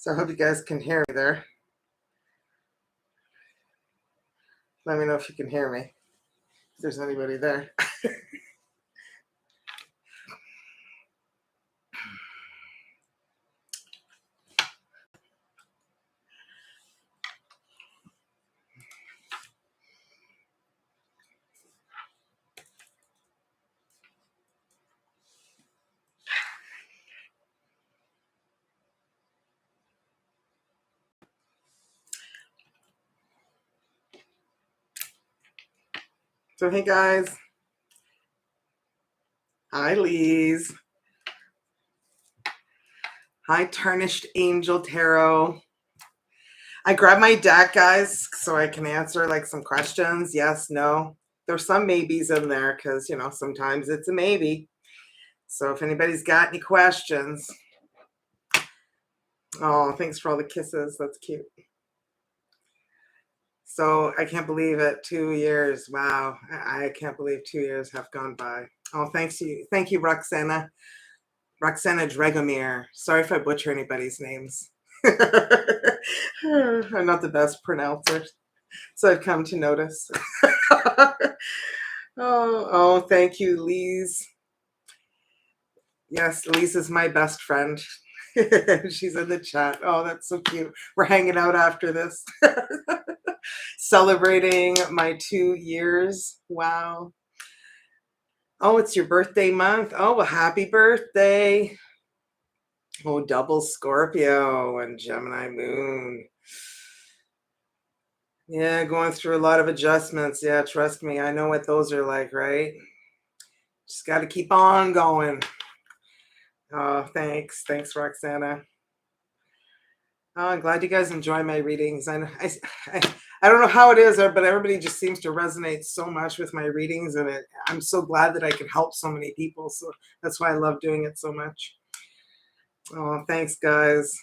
So I hope you guys can hear me there. Let me know if you can hear me, if there's anybody there. So hey guys. Hi Lise. Hi Tarnished Angel Tarot. I grabbed my deck, guys, so I can answer like some questions. Yes, no. There's some maybes in there because, you know, sometimes it's a maybe. So if anybody's got any questions. Oh, thanks for all the kisses. That's cute. So I can't believe it. 2 years. Wow. I can't believe 2 years have gone by. Oh, thanks you. Thank you, Roxana. Roxana Dragomir. Sorry if I butcher anybody's names. I'm not the best pronouncer, so I've come to notice. Oh, thank you, Lise. Yes, Lise is my best friend. She's in the chat. Oh, that's so cute. We're hanging out after this. Celebrating my 2 years. Wow. Oh, it's your birthday month. Oh, well, happy birthday. Oh, double Scorpio and Gemini moon. Yeah, going through a lot of adjustments. Yeah, trust me. I know what those are like, right? Just got to keep on going. Oh, thanks. Thanks, Roxana. Oh, I'm glad you guys enjoy my readings. I don't know how it is, but everybody just seems to resonate so much with my readings, and I'm so glad that I can help so many people. So that's why I love doing it so much. Oh, thanks, guys.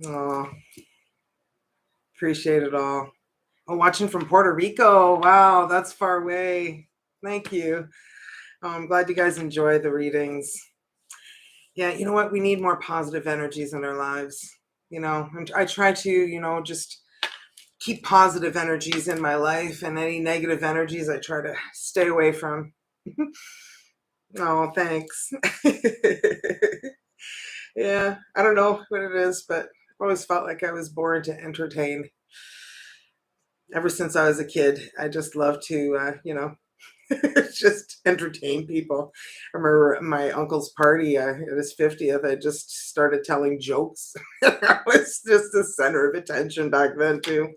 Oh, appreciate it all. Oh, watching from Puerto Rico. Wow, that's far away. Thank you. Oh, I'm glad you guys enjoy the readings. Yeah, you know what? We need more positive energies in our lives. You know, I try to, you know, just keep positive energies in my life, and any negative energies I try to stay away from. Oh, thanks. Yeah, I don't know what it is, but I always felt like I was born to entertain. Ever since I was a kid, I just love to, you know, just entertain people. I remember my uncle's party at his 50th. I just started telling jokes. I was just the center of attention back then too.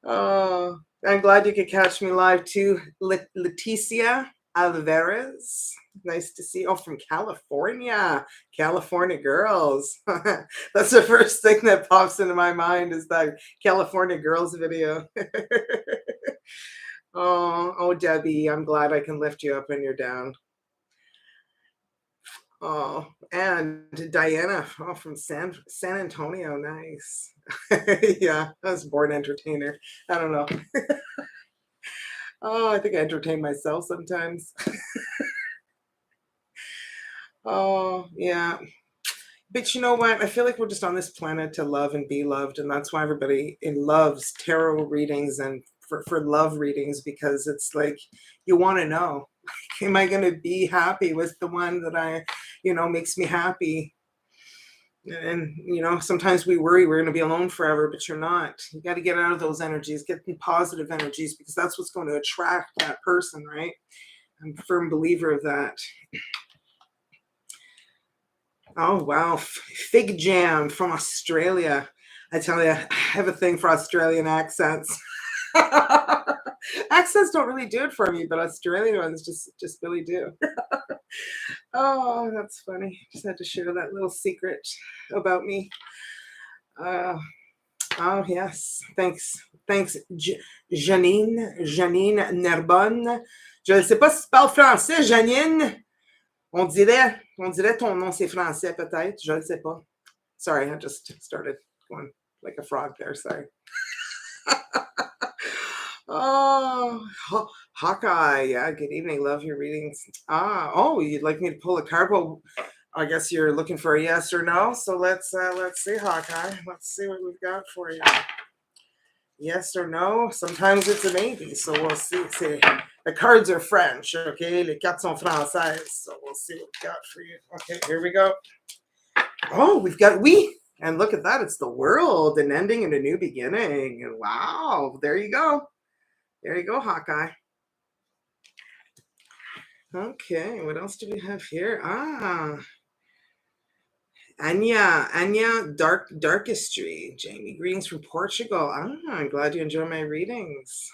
Oh, I'm glad you could catch me live too. Leticia Alvarez. Nice to see. Oh, from California. California girls. That's the first thing that pops into my mind is that California girls video. Oh, Debbie, I'm glad I can lift you up when you're down. Oh, and Diana, oh, from San Antonio, nice. Yeah, I was born entertainer. I don't know. Oh, I think I entertain myself sometimes. Oh, yeah. But you know what? I feel like we're just on this planet to love and be loved, and that's why everybody loves tarot readings and for love readings, because it's like you want to know, am I going to be happy with the one that you know, makes me happy? And you know, sometimes we worry we're going to be alone forever, but you're not. You got to get out of those energies, get the positive energies, because that's what's going to attract that person, right? I'm a firm believer of that. Oh, wow. Fig Jam from Australia. I tell you, I have a thing for Australian accents. Accents don't really do it for me, but Australian ones just really do. Oh, that's funny. Just had to share that little secret about me. Oh, yes. Thanks. Thanks, Janine Nerbonne. Je ne sais pas si tu parles français, Janine. On dirait ton nom, c'est français peut-être. Je ne sais pas. Sorry, I just started going like a frog there. Sorry. Oh, Hawkeye. Yeah, good evening. Love your readings. Oh, you'd like me to pull a card? Well, I guess you're looking for a yes or no. So let's see, Hawkeye. Let's see what we've got for you. Yes or no. Sometimes it's a maybe. So we'll see. See, the cards are French. Okay, les cartes sont françaises. So we'll see what we got for you. Okay, here we go. Oh, we've got we. And look at that. It's the world, an ending and a new beginning. And wow, there you go. There you go, Hawkeye. Okay, what else do we have here? Anya, Darkestry. Jamie, greetings from Portugal. I'm glad you enjoy my readings.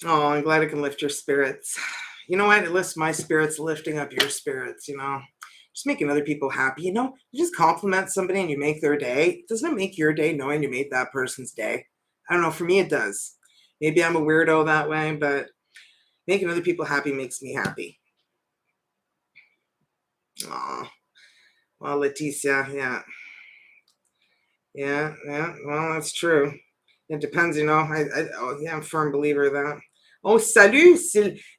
Oh, I'm glad I can lift your spirits. You know what? It lifts my spirits, lifting up your spirits, just making other people happy. You just compliment somebody and you make their day. Doesn't it make your day knowing you made that person's day? I don't know. For me, it does. Maybe I'm a weirdo that way, but making other people happy makes me happy. Oh, well, Leticia, yeah. Yeah, well, that's true. It depends, I'm a firm believer of that. Oh, salut,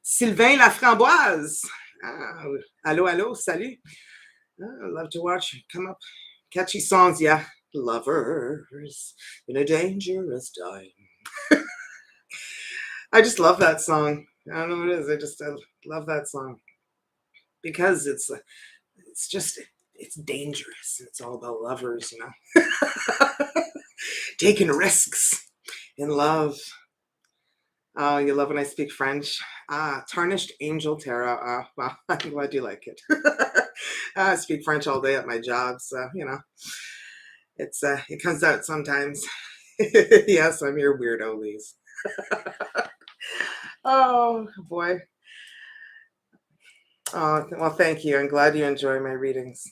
Sylvain Laframboise. Ah, allô, salut. I love to watch you come up. Catchy songs, yeah. Lovers in a dangerous time. I just love that song. I don't know what it is. I love that song because it's dangerous. It's all about lovers, taking risks in love. Oh, you love when I speak French. Tarnished Angel Tarot. Well, I'm glad you like it. I speak French all day at my job, so it comes out sometimes. Yes, I'm your weirdo, Lise. Oh boy. Oh well, thank you. I'm glad you enjoy my readings.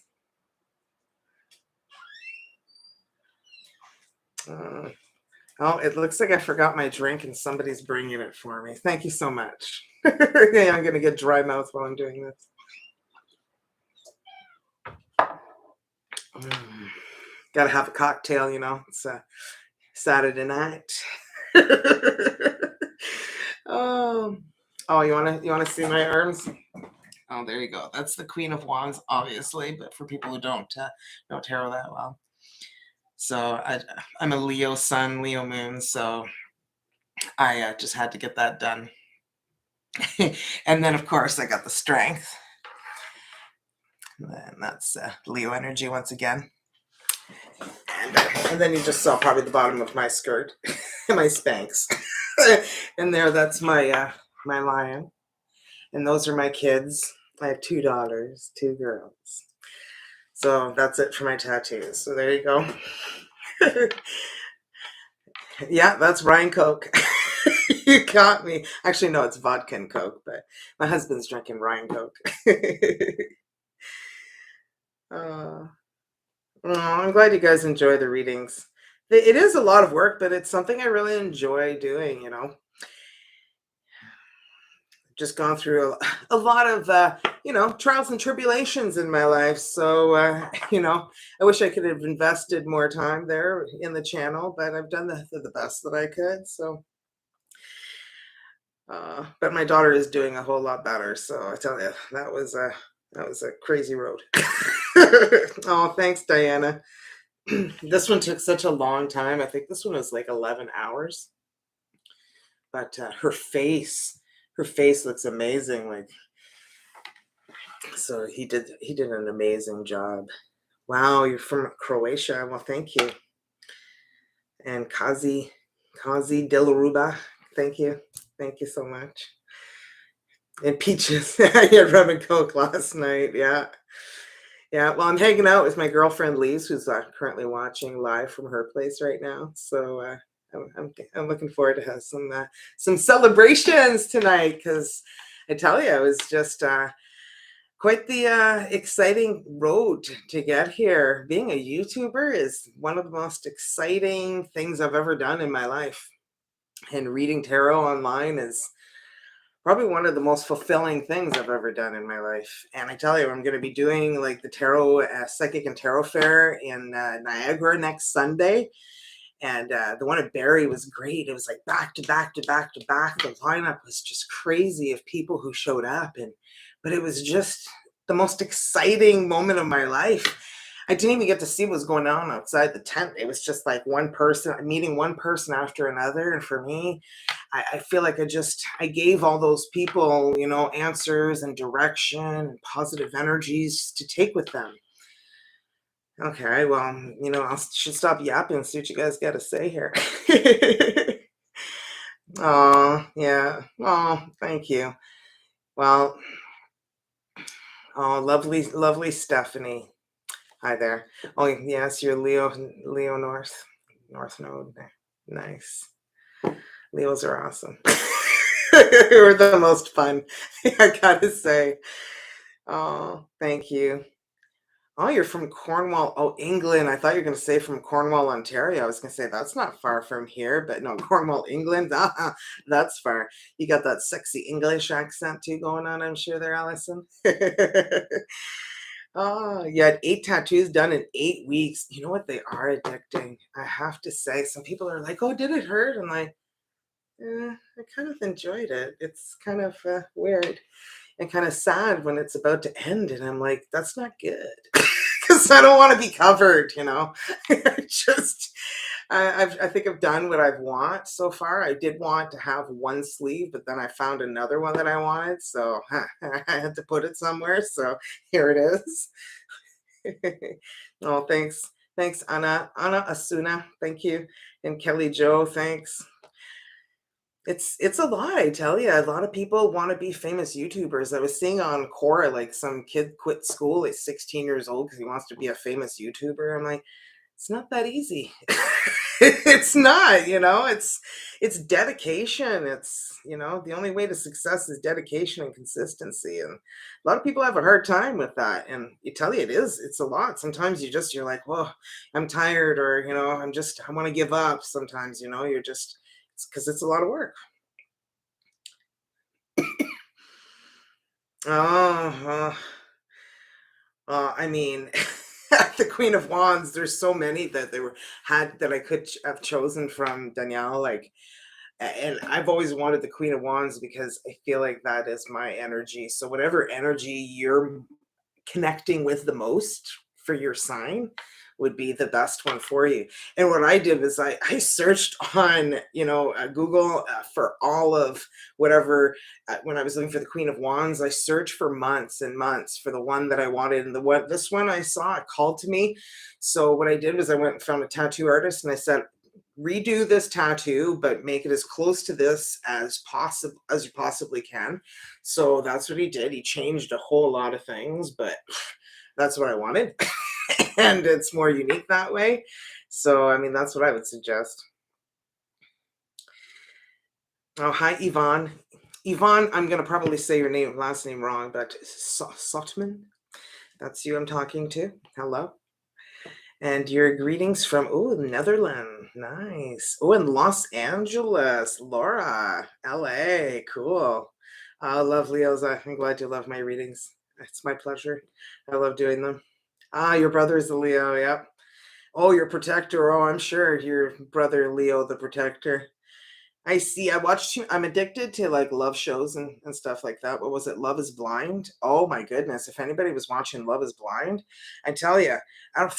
Oh, it looks like I forgot my drink and somebody's bringing it for me. Thank you so much. Yeah, I'm going to get dry mouth while I'm doing this. Got to have a cocktail, It's Saturday night. Oh, you want to see my arms? Oh, there you go. That's the Queen of Wands, obviously, but for people who don't tarot that well. So I'm a Leo sun, Leo moon, so I just had to get that done. And then, of course, I got the strength. And that's Leo energy once again. And then you just saw probably the bottom of my skirt, my Spanx. And that's my my lion. And those are my kids. I have 2 daughters, 2 girls. So that's it for my tattoos. So there you go. Yeah, that's Ryan Coke. You got me. Actually, no, it's vodka and Coke, but my husband's drinking Ryan Coke. I'm glad you guys enjoy the readings. It is a lot of work, but it's something I really enjoy doing, Just gone through a lot of, trials and tribulations in my life. So, I wish I could have invested more time there in the channel, but I've done the best that I could. So, but my daughter is doing a whole lot better. So I tell you, that was a crazy road. Oh, thanks, Diana. This one took such a long time. I think this one was like 11 hours. But her face looks amazing. So he did an amazing job. Wow, you're from Croatia. Well, thank you. And Kazi Delaruba, thank you so much. And Peaches, yeah, rum and Coke last night. Yeah. Well, I'm hanging out with my girlfriend Lise, who's currently watching live from her place right now. So I'm looking forward to have some celebrations tonight, because I tell you, it was just quite the exciting road to get here. Being a YouTuber is one of the most exciting things I've ever done in my life, and reading tarot online is probably one of the most fulfilling things I've ever done in my life. And I tell you, I'm going to be doing like the tarot psychic and tarot fair in Niagara next Sunday. And the one at Barrie was great. It was like back to back to back to back. The lineup was just crazy of people who showed up, but it was just the most exciting moment of my life. I didn't even get to see what was going on outside the tent. It was just like one person meeting one person after another. And for me, I feel like I gave all those people, answers and direction and positive energies to take with them. Okay, well, I should stop yapping and see what you guys got to say here. Oh, yeah. Oh, thank you. Well, oh, lovely, lovely Stephanie. Hi there. Oh, yes, you're Leo North Node. Nice. Leos are awesome. We're the most fun, I gotta say. Oh, thank you. Oh, you're from Cornwall. Oh, England. I thought you were going to say from Cornwall, Ontario. I was going to say that's not far from here, but no, Cornwall, England. That's far. You got that sexy English accent too going on, I'm sure, there, Allison. Oh, you had 8 tattoos done in 8 weeks. You know what? They are addicting. I have to say, some people are like, "Oh, did it hurt?" I'm like, I kind of enjoyed it. It's kind of weird and kind of sad when it's about to end, and I'm like, that's not good because I don't want to be covered. Just I think I've done what I've want so far. I did want to have one sleeve, but then I found another one that I wanted, so I had to put it somewhere. So here it is. Oh, thanks, Anna Asuna. Thank you, and Kelly Joe. Thanks. It's a lot, I tell you. A lot of people want to be famous YouTubers. I was seeing on Quora, like some kid quit school at 16 years old because he wants to be a famous YouTuber. I'm like, it's not that easy. It's not, it's dedication. It's, the only way to success is dedication and consistency. And a lot of people have a hard time with that. And you tell you it's a lot. Sometimes you're like, well, I'm tired, or, I want to give up. Sometimes, it's because it's a lot of work. Oh, I mean, the Queen of Wands. There's so many that that I could have chosen from Danielle. Like, and I've always wanted the Queen of Wands because I feel like that is my energy. So whatever energy you're connecting with the most for your sign would be the best one for you. And what I did was I searched on Google for all of whatever. When I was looking for the Queen of Wands, I searched for months and months for the one that I wanted, and this one I saw, it called to me. So what I did was I went and found a tattoo artist, and I said, redo this tattoo, but make it as close to this as possible as you possibly can. So that's what he did. He changed a whole lot of things, but that's what I wanted. And it's more unique that way. So, I mean, that's what I would suggest. Oh, hi, Yvonne. Yvonne, I'm going to probably say your last name wrong, but Sotman, that's you I'm talking to. Hello. And your greetings from, Netherlands. Nice. Oh, and Los Angeles. Laura, LA. Cool. I love Leos. I'm glad you love my readings. It's my pleasure. I love doing them. Your brother is a Leo. Yep. Oh, your protector. Oh, I'm sure your brother Leo, the protector. I see. I'm addicted to like love shows and stuff like that. What was it? Love is Blind. Oh my goodness. If anybody was watching Love is Blind, I tell you,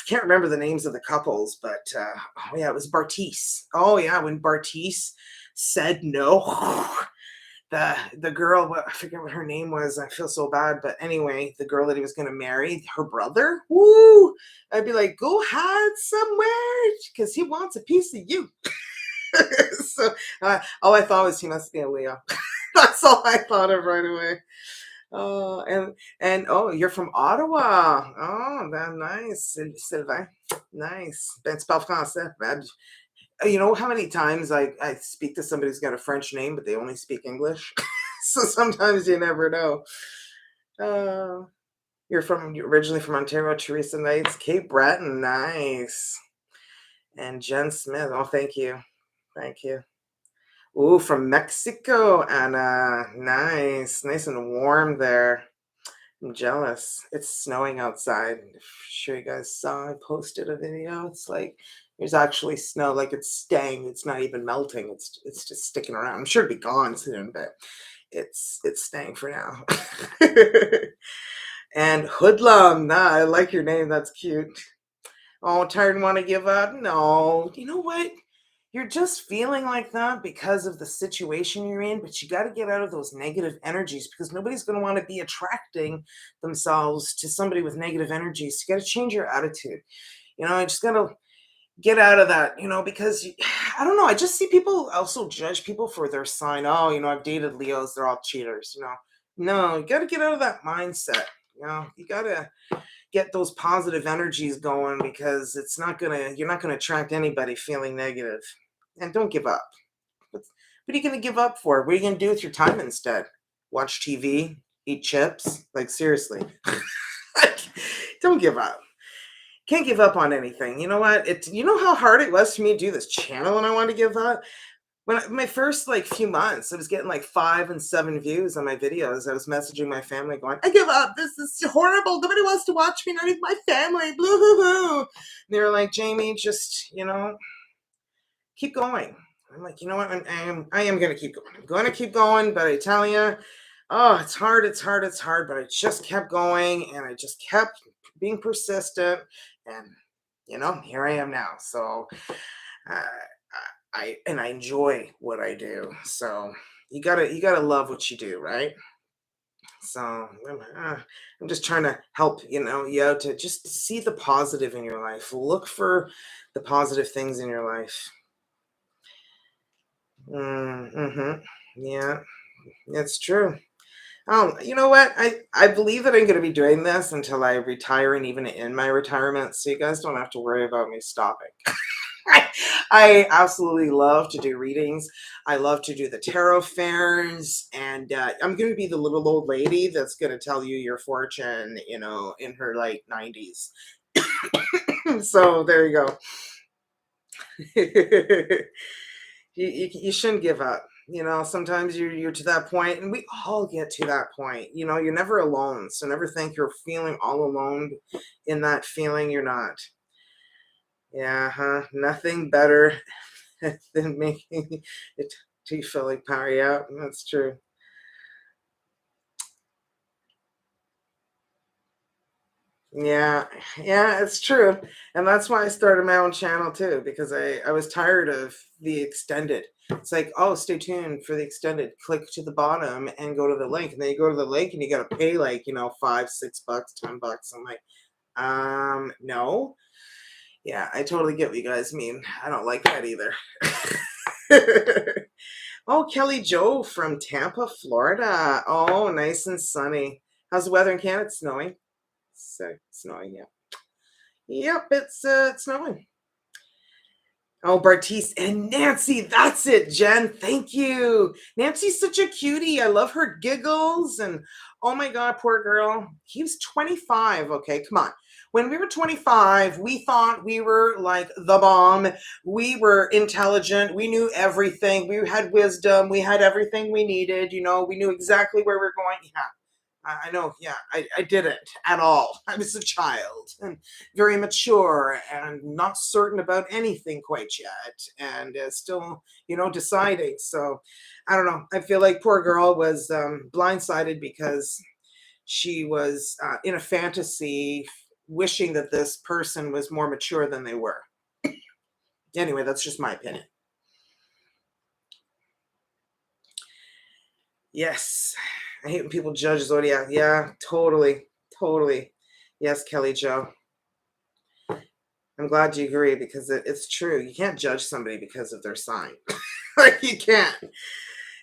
can't remember the names of the couples, but oh yeah, it was Bartice. Oh yeah, when Bartice said no, the girl, I forget what her name was. I feel so bad, but anyway, the girl that he was going to marry, her brother. Woo! I'd be like, go hide somewhere because he wants a piece of you. So all I thought was he must be a Leo. That's all I thought of right away. Oh, and oh, you're from Ottawa. Oh, that's nice, Sylvain. Nice. Ben c'est pas français. You know how many times I speak to somebody who's got a French name, but they only speak English. So sometimes you never know. You're originally from Ontario. Teresa Knights, Cape Breton. Nice. And Jen Smith. Oh, thank you. Thank you. Oh, from Mexico, Anna. Nice. Nice and warm there. I'm jealous. It's snowing outside. I'm sure you guys saw. I posted a video. It's like there's actually snow, like it's staying. It's not even melting. It's just sticking around. I'm sure it'll be gone soon, but it's staying for now. And hoodlum. Nah, I like your name. That's cute. Oh, tired and want to give up? No. You know what? You're just feeling like that because of the situation you're in, but you got to get out of those negative energies because nobody's going to want to be attracting themselves to somebody with negative energies. You got to change your attitude. I just got to get out of that, because I don't know. I just see people also judge people for their sign. Oh, I've dated Leos, they're all cheaters. No, you got to get out of that mindset. You got to get those positive energies going because you're not gonna attract anybody feeling negative. And don't give up. What are you gonna give up for? What are you gonna do with your time instead? Watch TV, eat chips? Like seriously. Don't give up. Can't give up on anything. You know what? You know how hard it was for me to do this channel when I wanted to give up? My first like few months, I was getting like 5 and 7 views on my videos. I was messaging my family going, I give up. This is horrible. Nobody wants to watch me, not even my family. Blah, blah, blah. And they were like, Jamie, just, keep going. I'm like, you know what? I am going to keep going. I'm going to keep going, but I tell you, oh, it's hard, it's hard, it's hard. But I just kept going and I just kept being persistent. And, here I am now. So, uh, I enjoy what I do. So you gotta love what you do, right? So I'm just trying to help you out to just see the positive in your life. Look for the positive things in your life. Mm-hmm. Yeah, it's true. You know what? I believe that I'm going to be doing this until I retire and even in my retirement. So you guys don't have to worry about me stopping. I absolutely love to do readings. I love to do the tarot fairs, and I'm going to be the little old lady that's going to tell you your fortune, in her like 90s. So there you go. You shouldn't give up. Sometimes you're to that point, and we all get to that point. You're never alone, so never think you're feeling all alone in that feeling. You're not. Yeah, huh? Nothing better than making it to feel like power. Yeah, that's true. Yeah, yeah, it's true. And that's why I started my own channel too, because I was tired of the extended. It's like, oh, stay tuned for the extended. Click to the bottom and go to the link. And then you go to the link and you gotta pay like, $5, $6, $10. I'm like, no. Yeah, I totally get what you guys mean. I don't like that either. Oh, Kelly Joe from Tampa, Florida. Oh, nice and sunny. How's the weather in Canada? It's snowing. So snowing, yeah. Yep, it's snowing. Oh, Bartice and Nancy, that's it, Jen. Thank you. Nancy's such a cutie. I love her giggles. And oh my God, poor girl. He was 25. Okay, come on. When we were 25, we thought we were like the bomb. We were intelligent. We knew everything. We had wisdom. We had everything we needed. We knew exactly where we're going. Yeah, I know, yeah, I didn't at all. I was a child and very mature and not certain about anything quite yet, and still, deciding. So, I don't know. I feel like poor girl was blindsided because she was in a fantasy, wishing that this person was more mature than they were. Anyway, that's just my opinion. Yes. I hate when people judge zodiac. Yeah, totally. Totally. Yes, Kelly Joe. I'm glad you agree because it's true. You can't judge somebody because of their sign. Like you can't.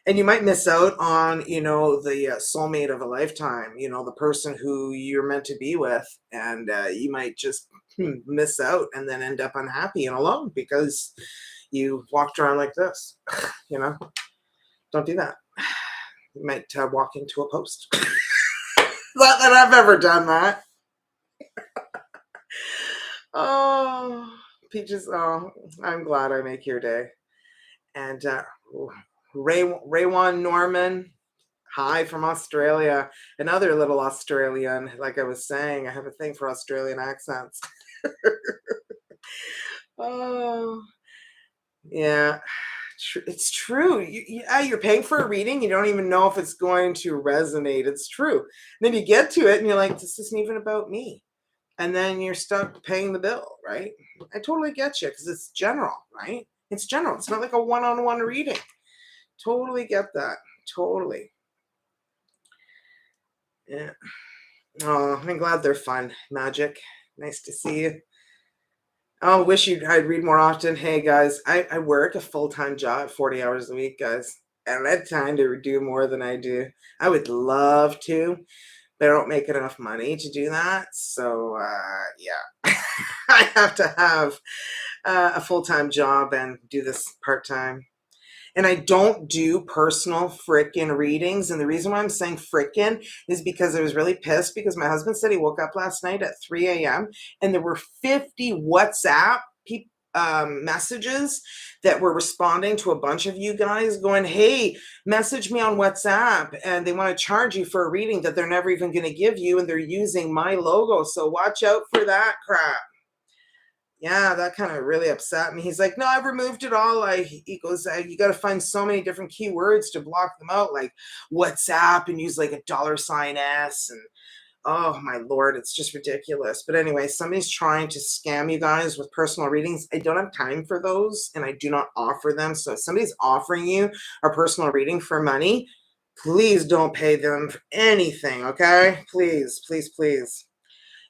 And you might miss out on, the soulmate of a lifetime, the person who you're meant to be with. And you might just miss out and then end up unhappy and alone because you walked around like this. Don't do that. You might walk into a post. Not that I've ever done that. Oh, Peaches. Oh, I'm glad I make your day. And Raywan Norman, hi from Australia. Another little Australian. Like I was saying, I have a thing for Australian accents. Oh, yeah. It's true. You're paying for a reading. You don't even know if it's going to resonate. It's true. And then you get to it and you're like, this isn't even about me. And then you're stuck paying the bill, right? I totally get you because it's general, right? It's general. It's not like a one-on-one reading. Totally get that. Totally. Yeah. Oh, I'm glad they're fun. Magic. Nice to see you. I wish I'd read more often. Hey guys, I work a full-time job, 40 hours a week, guys. I don't have time to do more than I do. I would love to, but I don't make enough money to do that. So yeah, I have to have a full-time job and do this part-time. And I don't do personal frickin' readings. And the reason why I'm saying frickin' is because I was really pissed because my husband said he woke up last night at 3 a.m. and there were 50 WhatsApp messages that were responding to a bunch of you guys going, hey, message me on WhatsApp. And they want to charge you for a reading that they're never even going to give you. And they're using my logo. So watch out for that crap. Yeah, that kind of really upset me. He's like, no, I've removed it all. He goes, you got to find so many different keywords to block them out, like WhatsApp, and use like a $S. And oh my Lord, it's just ridiculous. But anyway, somebody's trying to scam you guys with personal readings. I don't have time for those, and I do not offer them. So if somebody's offering you a personal reading for money, please don't pay them for anything, okay? Please, please, please.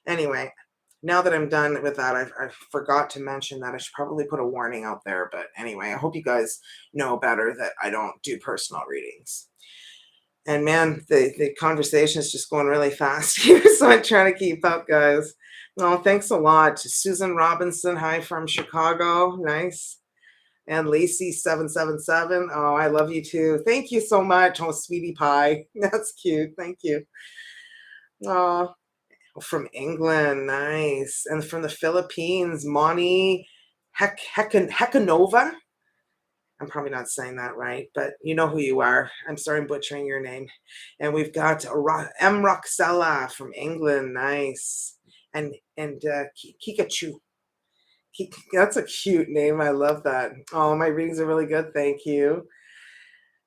Anyway, now that I'm done with that, I forgot to mention that I should probably put a warning out there. But anyway, I hope you guys know better that I don't do personal readings. And man, the conversation is just going really fast here, so I'm trying to keep up, guys. Well, thanks a lot to Susan Robinson. Hi from Chicago. Nice. And Lacey777. Oh, I love you too. Thank you so much. Oh, sweetie pie. That's cute. Thank you. Oh. From England, nice. And from the Philippines, Moni Hekanova. I'm probably not saying that right, but you know who you are. I'm sorry I'm butchering your name. And we've got M. Roxella from England, nice. And Kikachu. That's a cute name. I love that. Oh, my readings are really good. Thank you.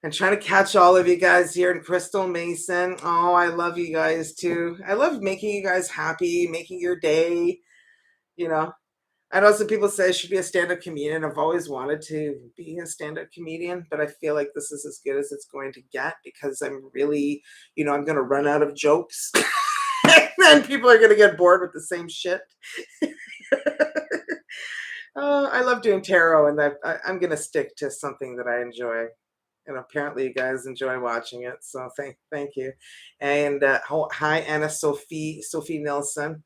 And trying to catch all of you guys here in Crystal Mason. Oh, I love you guys too. I love making you guys happy, making your day. You know, I know some people say I should be a stand-up comedian. I've always wanted to be a stand-up comedian, but I feel like this is as good as it's going to get because I'm really, I'm going to run out of jokes. And then people are going to get bored with the same shit. I love doing tarot, and I'm going to stick to something that I enjoy. And apparently you guys enjoy watching it, so thank you. And hi, Anna Sophie Nilsson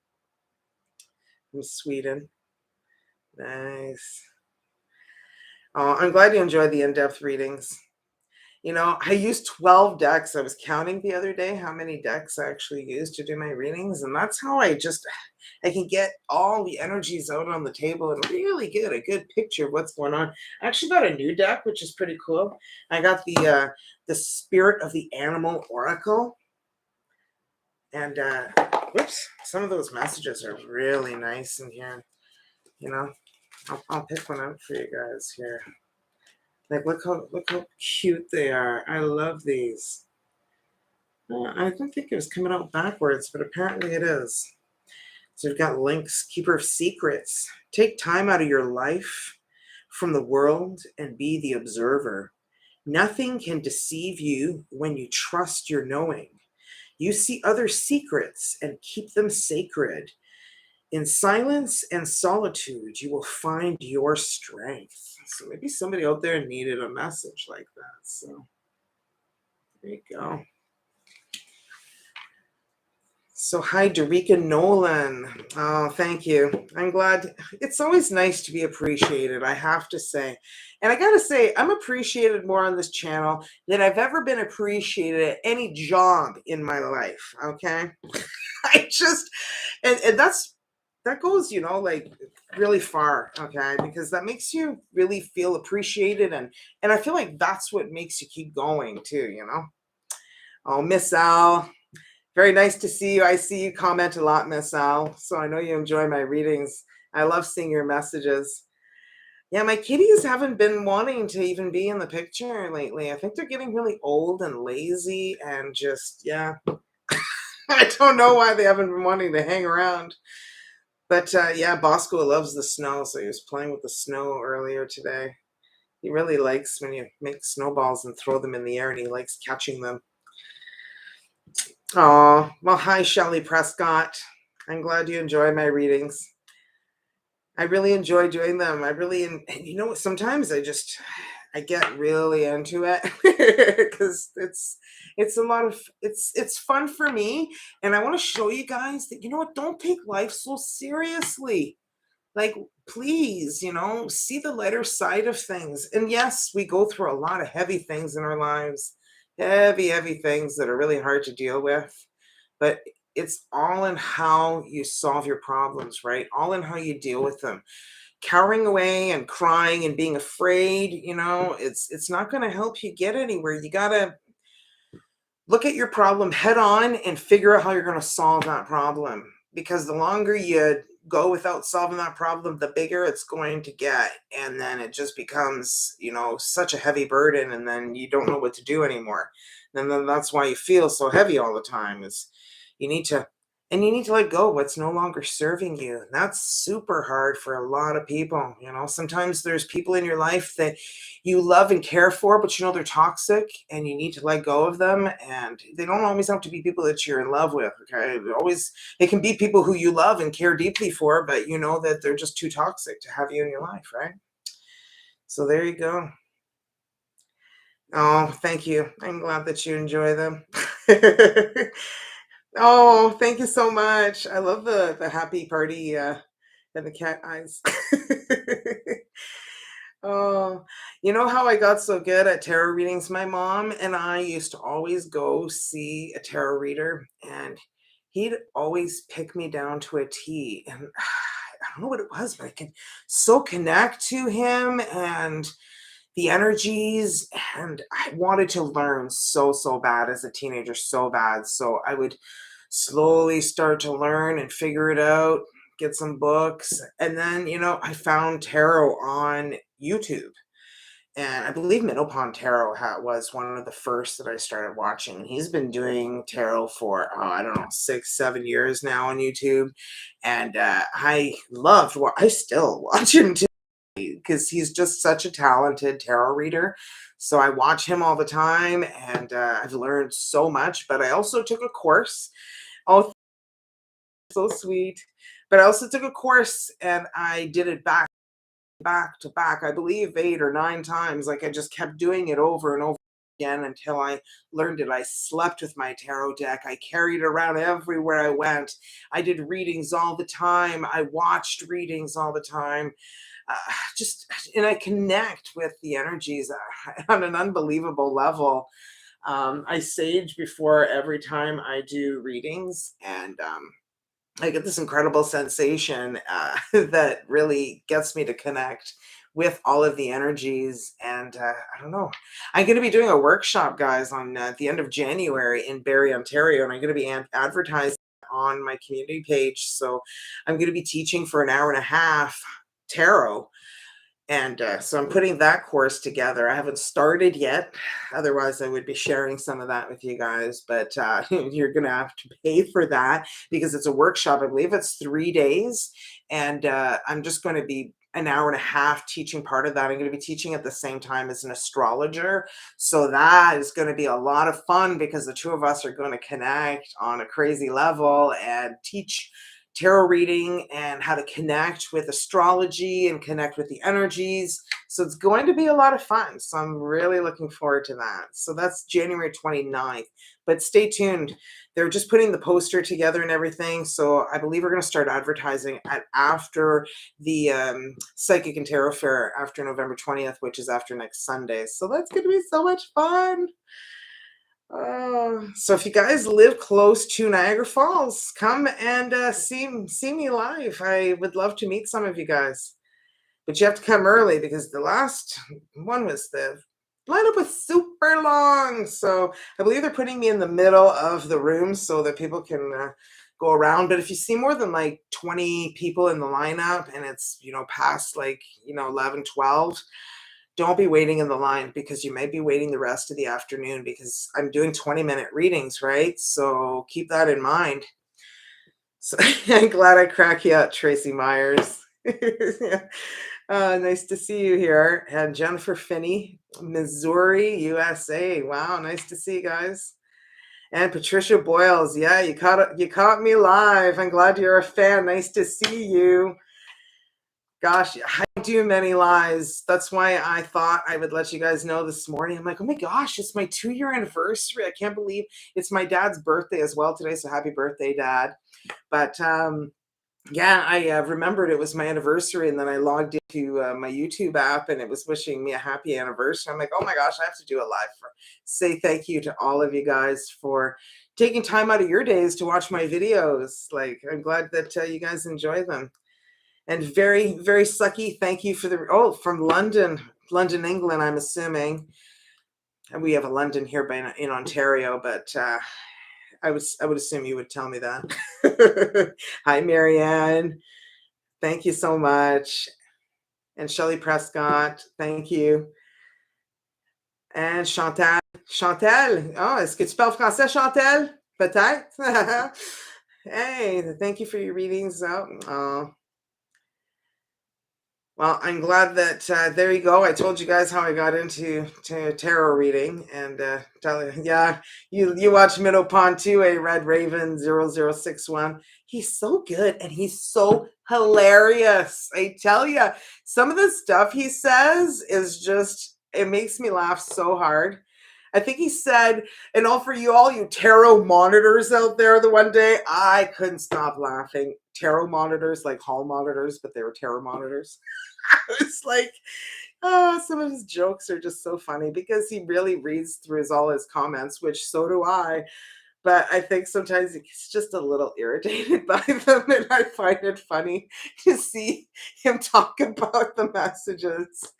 from Sweden. Nice. Oh, I'm glad you enjoyed the in-depth readings. I used 12 decks. I was counting the other day how many decks I actually used to do my readings, and that's how I can get all the energies out on the table and really get a good picture of what's going on. I actually got a new deck, which is pretty cool. I got the Spirit of the Animal Oracle. And whoops, some of those messages are really nice in here. I'll pick one out for you guys here. Like, look how cute they are. I love these. I don't think it was coming out backwards, but apparently it is. So we've got Lynx, Keeper of Secrets. Take time out of your life from the world and be the observer. Nothing can deceive you when you trust your knowing. You see other secrets and keep them sacred. In silence and solitude, you will find your strength. So maybe somebody out there needed a message like that. So there you go. So hi, Derica Nolan. Oh, thank you. I'm glad. It's always nice to be appreciated, I have to say. And I got to say, I'm appreciated more on this channel than I've ever been appreciated at any job in my life, okay? And that goes, like really far, okay? Because that makes you really feel appreciated. And I feel like that's what makes you keep going too, Oh, Miss Al. Very nice to see you. I see you comment a lot, Miss Al. So I know you enjoy my readings. I love seeing your messages. Yeah, my kitties haven't been wanting to even be in the picture lately. I think they're getting really old and lazy and just, yeah. I don't know why they haven't been wanting to hang around. But yeah, Bosco loves the snow, so he was playing with the snow earlier today. He really likes when you make snowballs and throw them in the air, and he likes catching them. Oh, well, hi, Shelley Prescott. I'm glad you enjoy my readings. I really enjoy doing them. I really, and you know what? Sometimes I get really into it because it's a lot of it's fun for me, and I want to show you guys that you know what? Don't take life so seriously. Like, please, see the lighter side of things. And yes, we go through a lot of heavy things in our lives, heavy things that are really hard to deal with. But it's all in how you solve your problems, right? All in how you deal with them. Cowering away and crying and being afraid, it's not going to help you get anywhere. You got to look at your problem head on and figure out how you're going to solve that problem, because the longer you go without solving that problem, the bigger it's going to get, and then it just becomes such a heavy burden, and then you don't know what to do anymore. And then that's why you feel so heavy all the time, is you need to you need to let go of what's no longer serving you. And that's super hard for a lot of people. Sometimes there's people in your life that you love and care for, but they're toxic and you need to let go of them. And they don't always have to be people that you're in love with. Okay. They can be people who you love and care deeply for, but you know that they're just too toxic to have you in your life, right? So there you go. Oh, thank you. I'm glad that you enjoy them. Oh, thank you so much. I love the happy party and the cat eyes. Oh, you know how I got so good at tarot readings? My mom and I used to always go see a tarot reader, and he'd always pick me down to a T. And I don't know what it was, but I could so connect to him and the energies. And I wanted to learn so bad as a teenager, so bad. So I would slowly start to learn and figure it out, get some books. And then, I found tarot on YouTube. And I believe Middlepond Tarot was one of the first that I started watching. He's been doing tarot for, oh, I don't know, 6, 7 years now on YouTube. And I still watch him too, because he's just such a talented tarot reader. So I watch him all the time, and I've learned so much. But I also took a course. Oh, so sweet. But I also took a course, and I did it back to back, I believe 8 or 9 times. Like, I just kept doing it over and over again until I learned it. I slept with my tarot deck. I carried it around everywhere I went. I did readings all the time. I watched readings all the time. Uh, just and I connect with the energies on an unbelievable level. I sage before every time I do readings, and I get this incredible sensation that really gets me to connect with all of the energies. And I don't know. I'm going to be doing a workshop, guys, on the end of January in Barrie, Ontario, and I'm going to be advertising on my community page. So I'm going to be teaching for an hour and a half tarot, and so I'm putting that course together. I haven't started yet. Otherwise, I would be sharing some of that with you guys. But you're going to have to pay for that because it's a workshop. I believe it's 3 days. And I'm just going to be an hour and a half teaching part of that. I'm going to be teaching at the same time as an astrologer. So that is going to be a lot of fun because the two of us are going to connect on a crazy level and teach tarot reading and how to connect with astrology and connect with the energies. So it's going to be a lot of fun. So I'm really looking forward to that. So that's January 29th. But stay tuned. They're just putting the poster together and everything. So I believe we're going to start advertising after the Psychic and Tarot Fair after November 20th, which is after next Sunday. So that's going to be so much fun. So if you guys live close to Niagara Falls, come and see me live. I would love to meet some of you guys, but you have to come early because the last one was the lineup was super long. So I believe they're putting me in the middle of the room so that people can go around. But if you see more than like 20 people in the lineup and it's, past like, 11, 12, don't be waiting in the line because you might be waiting the rest of the afternoon because I'm doing 20-minute readings, right? So keep that in mind. So I'm glad I crack you out, Tracy Myers. Yeah. Nice to see you here. And Jennifer Finney, Missouri, USA. Wow, nice to see you guys. And Patricia Boyles, yeah, you caught me live. I'm glad you're a fan. Nice to see you. Gosh, I don't do many lives. That's why I thought I would let you guys know this morning. I'm like, oh my gosh, it's my 2-year anniversary. I can't believe it's my dad's birthday as well today. So happy birthday, Dad. But yeah, I remembered it was my anniversary, and then I logged into my YouTube app, and it was wishing me a happy anniversary. I'm like, oh my gosh, I have to do a live for say thank you to all of you guys for taking time out of your days to watch my videos. Like, I'm glad that you guys enjoy them. And very, very sucky, thank you for from London, England, I'm assuming. And we have a London here in Ontario, but I would assume you would tell me that. Hi, Marianne. Thank you so much. And Shelley Prescott, thank you. And Chantal. Chantal, oh, est-ce que tu parles français, Chantal? Peut-être. Hey, thank you for your readings. Oh. Well, I'm glad that there you go. I told you guys how I got into tarot reading, and yeah, you watch Minnow Pond too, a Red Raven 0061. He's so good and he's so hilarious. I tell you, some of the stuff he says is just it makes me laugh so hard. I think he said, and all for you tarot monitors out there, the one day I couldn't stop laughing. Tarot monitors, like hall monitors, but they were tarot monitors. It's like, oh, some of his jokes are just so funny because he really reads through all his comments, which so do I. But I think sometimes he's just a little irritated by them, and I find it funny to see him talk about the messages.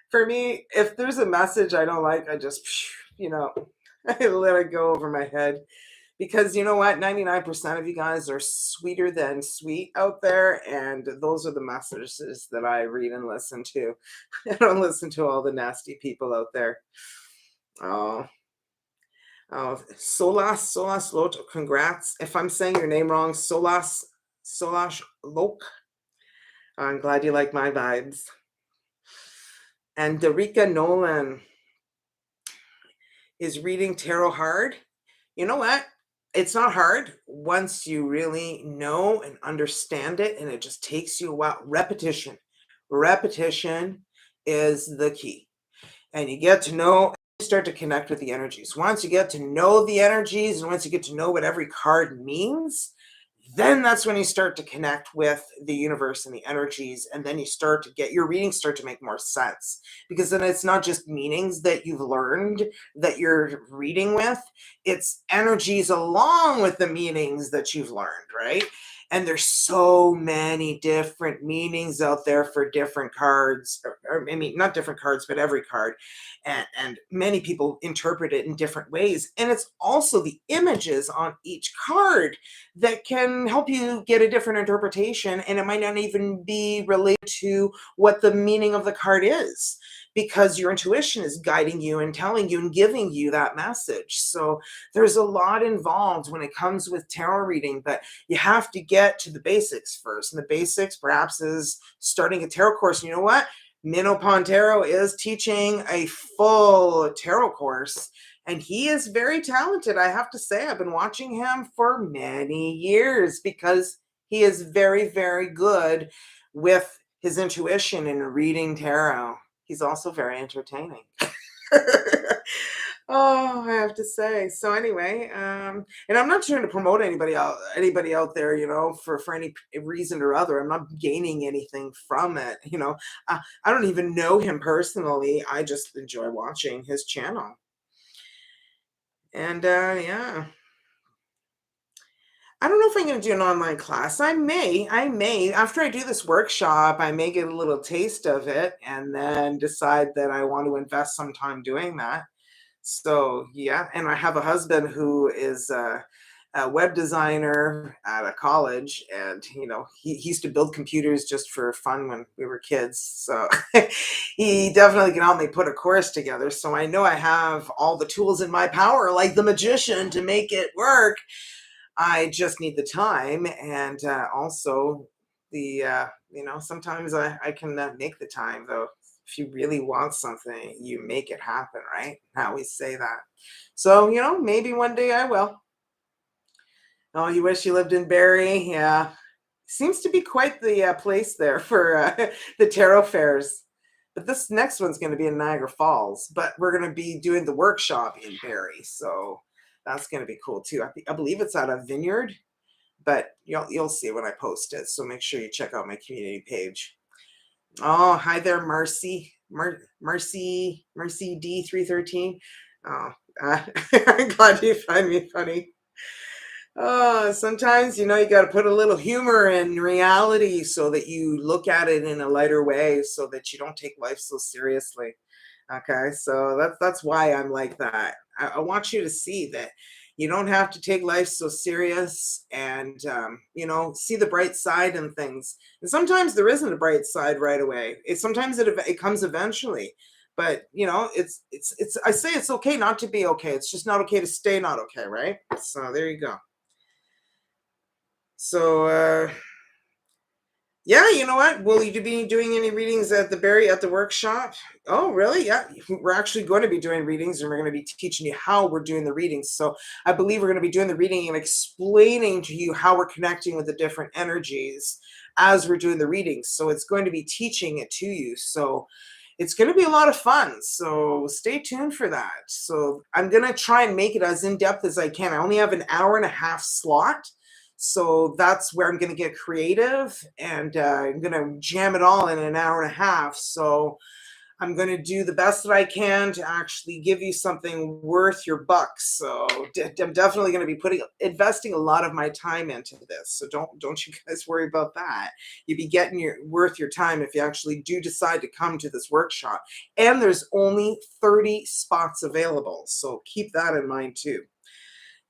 For me, if there's a message I don't like, I just, I let it go over my head. Because you know what? 99% of you guys are sweeter than sweet out there. And those are the messages that I read and listen to. I don't listen to all the nasty people out there. Oh, Solas Lot. Congrats. If I'm saying your name wrong, Solas Lok. I'm glad you like my vibes. And Darika Nolan is reading tarot hard. You know what? It's not hard once you really know and understand it, and it just takes you a while. Repetition is the key, and you get to know, you start to connect with the energies. Once you get to know the energies, and once you get to know what every card means, then that's when you start to connect with the universe and the energies, and then you start to get your readings start to make more sense, because then it's not just meanings that you've learned that you're reading with, it's energies along with the meanings that you've learned, right? And there's so many different meanings out there for different cards, or I mean, not different cards, but every card. And many people interpret it in different ways. And it's also the images on each card that can help you get a different interpretation. And it might not even be related to what the meaning of the card is, because your intuition is guiding you and telling you and giving you that message. So there's a lot involved when it comes with tarot reading, but you have to get to the basics first. And the basics perhaps is starting a tarot course. And you know what? Minnow Pond Tarot is teaching a full tarot course, and he is very talented. I have to say, I've been watching him for many years because he is very, very good with his intuition and reading tarot. He's also very entertaining. Oh, I have to say. So anyway, and I'm not trying to promote anybody out there, for any reason or other. I'm not gaining anything from it. I don't even know him personally. I just enjoy watching his channel. And yeah. I don't know if I'm going to do an online class. I may, after I do this workshop, I may get a little taste of it and then decide that I want to invest some time doing that. So yeah, and I have a husband who is a web designer at a college, and he used to build computers just for fun when we were kids. So he definitely can help me put a course together. So I know I have all the tools in my power, like the magician, to make it work. I just need the time, and also sometimes I can make the time, though. If you really want something, you make it happen, right? I always say that. So, maybe one day I will. Oh, you wish you lived in Barrie? Yeah. Seems to be quite the place there for the tarot fairs. But this next one's going to be in Niagara Falls, but we're going to be doing the workshop in Barrie. So that's going to be cool too. I believe it's at a vineyard, but you'll see when I post it. So make sure you check out my community page. Oh, hi there, Marcy. Mercy D313. Oh, I'm glad you find me funny. Sometimes, you got to put a little humor in reality so that you look at it in a lighter way so that you don't take life so seriously. Okay, so that's why I'm like that. I want you to see that you don't have to take life so serious, and see the bright side in things. And sometimes there isn't a bright side right away. Sometimes it comes eventually. But it's I say it's okay not to be okay. It's just not okay to stay not okay, right? So there you go. So yeah, you know what? Will you be doing any readings at the workshop? Oh, really? Yeah, we're actually going to be doing readings, and we're going to be teaching you how we're doing the readings. So I believe we're going to be doing the reading and explaining to you how we're connecting with the different energies as we're doing the readings. So it's going to be teaching it to you. So it's going to be a lot of fun. So stay tuned for that. So I'm going to try and make it as in depth as I can. I only have an hour and a half slot. So that's where I'm going to get creative, and I'm going to jam it all in an hour and a half. So I'm going to do the best that I can to actually give you something worth your bucks. So I'm definitely going to be investing a lot of my time into this. So don't you guys worry about that. You'll be getting worth your time if you actually do decide to come to this workshop. And there's only 30 spots available. So keep that in mind too.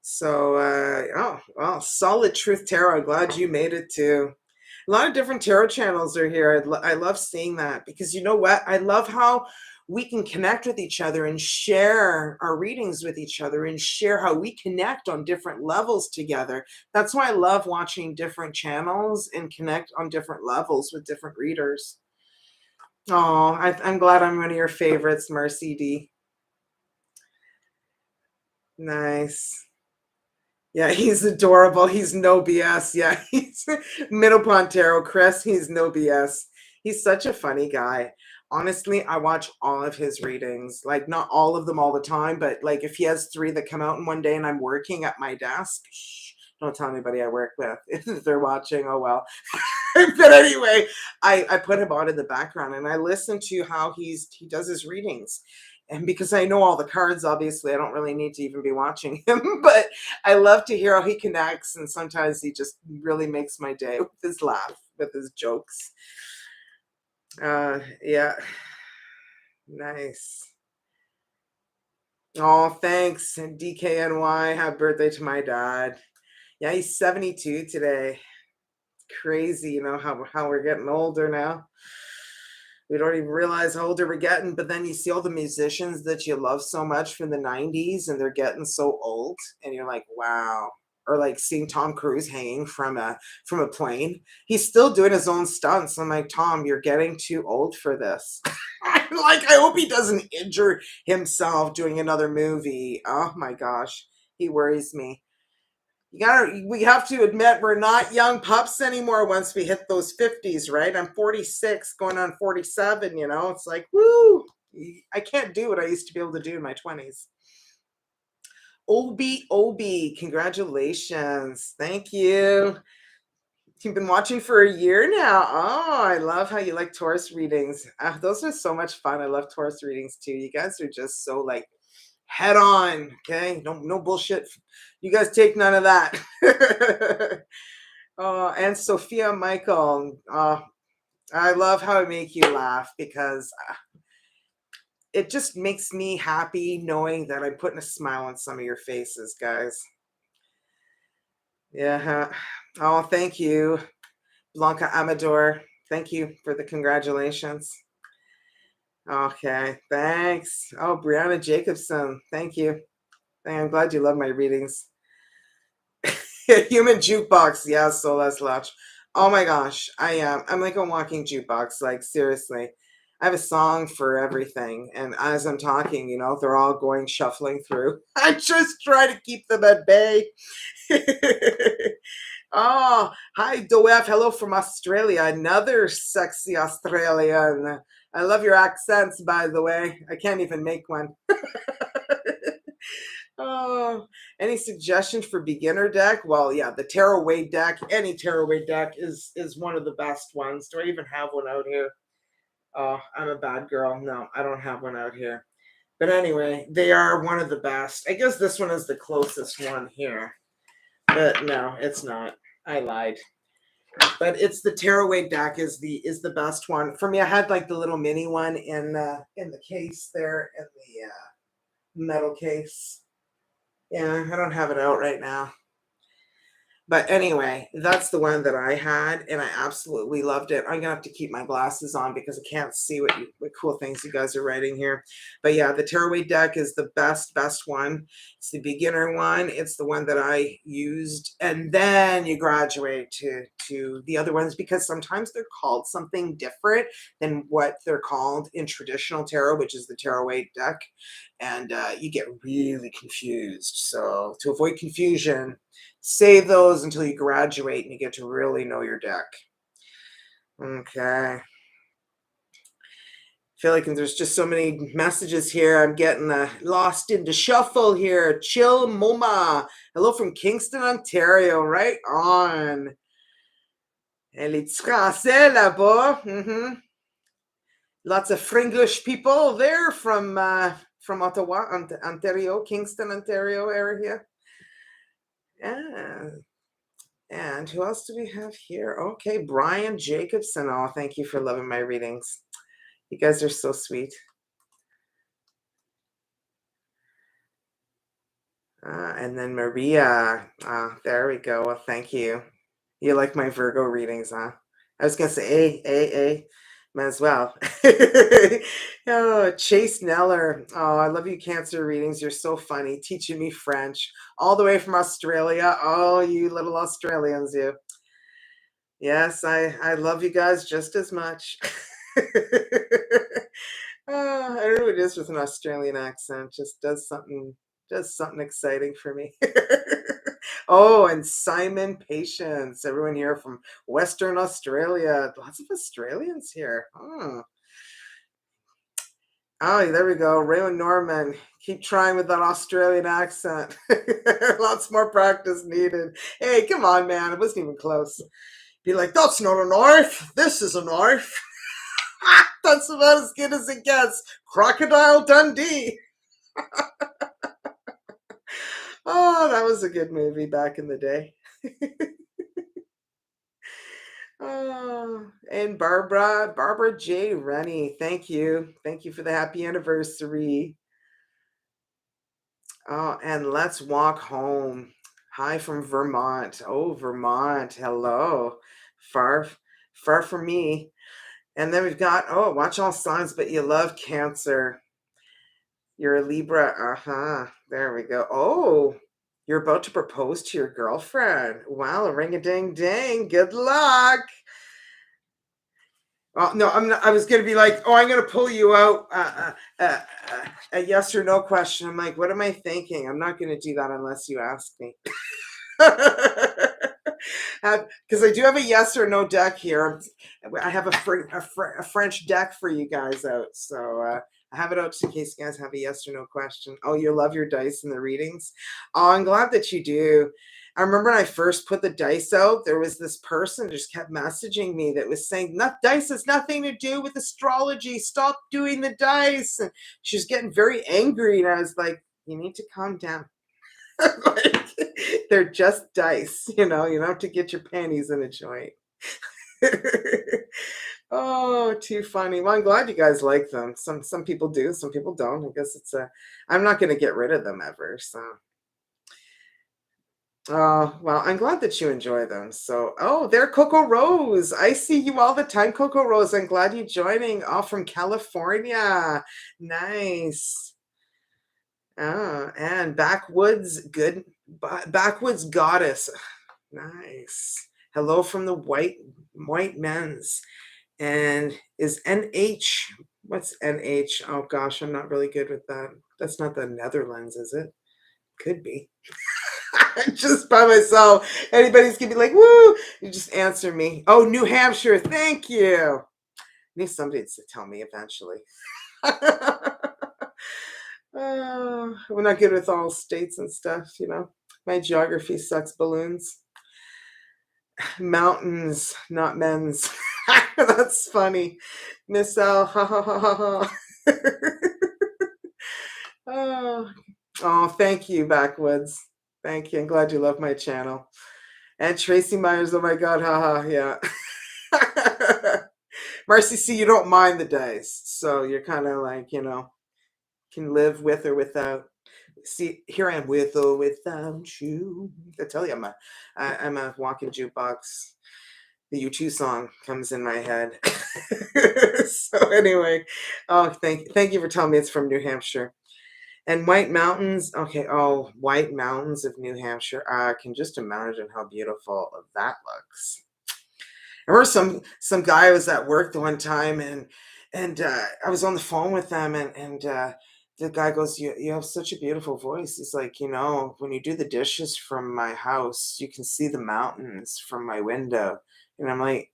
So, oh, well, Solid Truth Tarot. Glad you made it too. A lot of different tarot channels are here. I love seeing that, because you know what? I love how we can connect with each other and share our readings with each other and share how we connect on different levels together. That's why I love watching different channels and connect on different levels with different readers. Oh, I'm glad I'm one of your favorites, Mercy D. Nice. Yeah, he's adorable. He's no BS. Yeah, he's Middle Pontero, Chris. He's no BS. He's such a funny guy. Honestly, I watch all of his readings. Like, not all of them all the time, but like if he has 3 that come out in one day and I'm working at my desk, shh, don't tell anybody I work with. If they're watching, oh well. But anyway, I put him on in the background and I listen to how he does his readings. And because I know all the cards, obviously, I don't really need to even be watching him. But I love to hear how he connects, and sometimes he just really makes my day with his laugh, with his jokes. Yeah, nice. Oh, thanks. And DKNY, happy birthday to my dad. Yeah, he's 72 today. Crazy, how we're getting older now. We don't even realize how older we're getting, but then you see all the musicians that you love so much from the 90s, and they're getting so old, and you're like, wow. Or like seeing Tom Cruise hanging from a plane. He's still doing his own stunts. I'm like, Tom, you're getting too old for this. Like, I hope he doesn't injure himself doing another movie. Oh my gosh, he worries me. We have to admit we're not young pups anymore once we hit those 50s, right? I'm 46 going on 47. It's like, woo, I can't do what I used to be able to do in my 20s. Obi, congratulations. Thank you. You've been watching for a year now. Oh, I love how you like Taurus readings. Those are so much fun. I love Taurus readings too. You guys are just so like head on. Okay, no bullshit. You guys take none of that. Oh, and Sophia Michael. I love how I make you laugh, because it just makes me happy knowing that I'm putting a smile on some of your faces, guys. Yeah. Oh, thank you, Blanca Amador. Thank you for the congratulations. Okay, thanks. Oh, Brianna Jacobson. Thank you. I'm glad you love my readings. Human jukebox. Yes, so let's watch. Oh my gosh, I am. I'm like a walking jukebox. Like seriously, I have a song for everything, and as I'm talking, they're all going shuffling through. I just try to keep them at bay. Oh, hi, Doef. Hello from Australia. Another sexy Australian. I love your accents, by the way. I can't even make one. Oh, any suggestions for beginner deck? Well, yeah, the tearaway deck. Any tearaway deck is one of the best ones. Do I even have one out here? Oh, I'm a bad girl. No, I don't have one out here. But anyway, they are one of the best. I guess this one is the closest one here. But no, it's not. I lied. But it's the tearaway deck is the best one for me. I had like the little mini one in the case there in the metal case. Yeah, I don't have it out right now. But anyway, that's the one that I had, and I absolutely loved it. I'm gonna have to keep my glasses on because I can't see what cool things you guys are writing here. But yeah, the tearaway deck is the best one. It's the beginner one. It's the one that I used, and then you graduate to the other ones because sometimes they're called something different than what they're called in traditional tarot, which is the tearaway deck, and you get really confused. So to avoid confusion, save those until you graduate and you get to really know your deck. Okay. I feel like there's just so many messages here. I'm getting lost into shuffle here. Chill Moma. Hello from Kingston, Ontario. Right on. Elle est français là-bas. Lots of Fringlish people there from Ottawa, Ontario, Kingston, Ontario area. Yeah. And who else do we have here? Okay, Brian Jacobson. Oh, thank you for loving my readings. You guys are so sweet. And then Maria. There we go. Well, thank you. You like my Virgo readings, huh? I was going to say, might as well. Oh, Chase Neller. Oh, I love you, Cancer readings. You're so funny. Teaching me French. All the way from Australia. Oh, you little Australians, you. Yes, I love you guys just as much. I don't know what it is with an Australian accent. Just does something exciting for me. Oh, and Simon Patience, everyone here from Western Australia. Lots of Australians here. Oh, there we go. Raymond Norman. Keep trying with that Australian accent. Lots more practice needed. Hey, come on, man. It wasn't even close. Be like, that's not a knife. This is a knife. That's about as good as it gets. Crocodile Dundee. Oh, that was a good movie back in the day. Oh, and Barbara J. Rennie. Thank you. Thank you for the happy anniversary. Oh, and let's walk home. Hi from Vermont. Oh, Vermont. Hello. Far, far from me. And then we've got, oh, watch all signs, but you love Cancer. You're a Libra. Uh-huh. There we go. Oh, you're about to propose to your girlfriend. Wow, a ring-a-ding-ding. Good luck. Oh, no, I'm not. I was going to be like, oh, I'm going to pull you out a yes or no question. I'm like, what am I thinking? I'm not going to do that unless you ask me. Because I do have a yes or no deck here. I have a French deck for you guys out. So I have it out just in case you guys have a yes or no question. Oh, you love your dice in the readings? Oh, I'm glad that you do. I remember when I first put the dice out, there was this person just kept messaging me that was saying, dice has nothing to do with astrology. Stop doing the dice. And she was getting very angry. And I was like, you need to calm down. Like, they're just dice, you don't have to get your panties in a joint. Oh, too funny. Well, I'm glad you guys like them. Some people do, some people don't. I guess I'm not going to get rid of them ever. So Oh, well, I'm glad that you enjoy them. So, oh, there, Coco Rose. I see you all the time, Coco Rose. I'm glad you're joining. All from California. Nice. And backwoods goddess. Nice. Hello from the white men's. And is NH, what's NH? Oh gosh, I'm not really good with that. That's not the Netherlands, is it? Could be. Just by myself. Anybody's gonna be like, woo! You just answer me. Oh, New Hampshire, thank you. I need somebody to tell me eventually. We're not good with all states and stuff, you know. My geography sucks balloons. Mountains, not men's. That's funny. Miss L, ha ha ha ha ha. Oh, oh, thank you, Backwoods. Thank you. I'm glad you love my channel. And Tracy Myers, oh my God, haha, yeah. Marcy C, you don't mind the dice. So you're kind of like, you know, can live with or without. See, here I am with or without you. I tell you, I'm a walking jukebox. The U2 song comes in my head. So anyway, oh, thank you for telling me it's from New Hampshire. And White Mountains, okay, oh, White Mountains of New Hampshire. I can just imagine how beautiful that looks. I remember some guy was at work the one time, and I was on the phone with them, and the guy goes, you have such a beautiful voice. He's like, you know, when you do the dishes from my house, you can see the mountains from my window. And I'm like,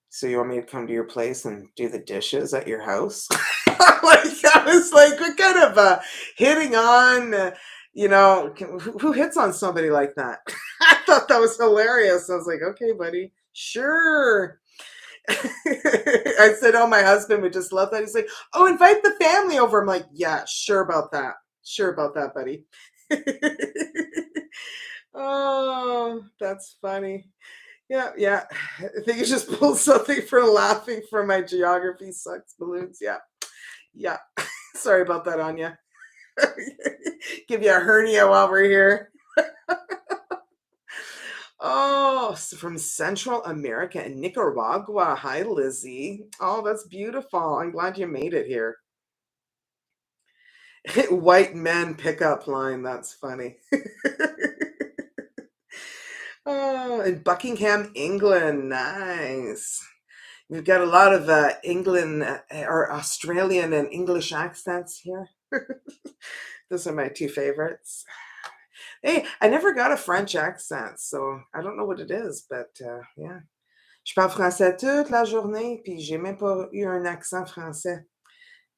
so you want me to come to your place and do the dishes at your house? Like, I was like, what kind of hitting on, you know, who hits on somebody like that? I thought that was hilarious. I was like, okay, buddy, sure. I said, oh, my husband would just love that. He's like, oh, invite the family over. I'm like, yeah, sure about that. Sure about that, buddy. Oh, that's funny. Yeah, yeah. I think you just pulled something for laughing for my geography sucks balloons. Yeah, yeah. Sorry about that, Anya. Give you a hernia while we're here. Oh, so from Central America and Nicaragua. Hi, Lizzie. Oh, that's beautiful. I'm glad you made it here. White men pickup line. That's funny. Oh, in Buckingham, England. Nice. We've got a lot of England or Australian and English accents here. Those are my two favorites. Hey, I never got a French accent, so I don't know what it is, but yeah. Je parle français toute la journée, puis j'ai même pas eu un accent français.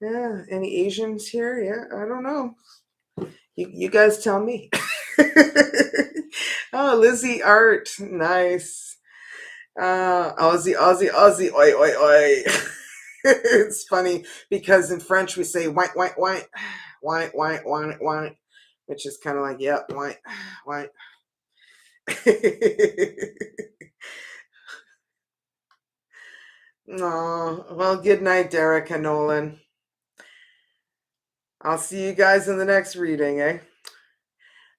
Yeah, any Asians here? Yeah, I don't know. You guys tell me. Oh, Lizzie Art, nice. Aussie, Aussie, Aussie, oi, oi, oi. It's funny because in French we say white, white, white, white, white, white, white, which is kind of like, yeah, white, white. Oh, well, good night, Derek and Nolan. I'll see you guys in the next reading, eh?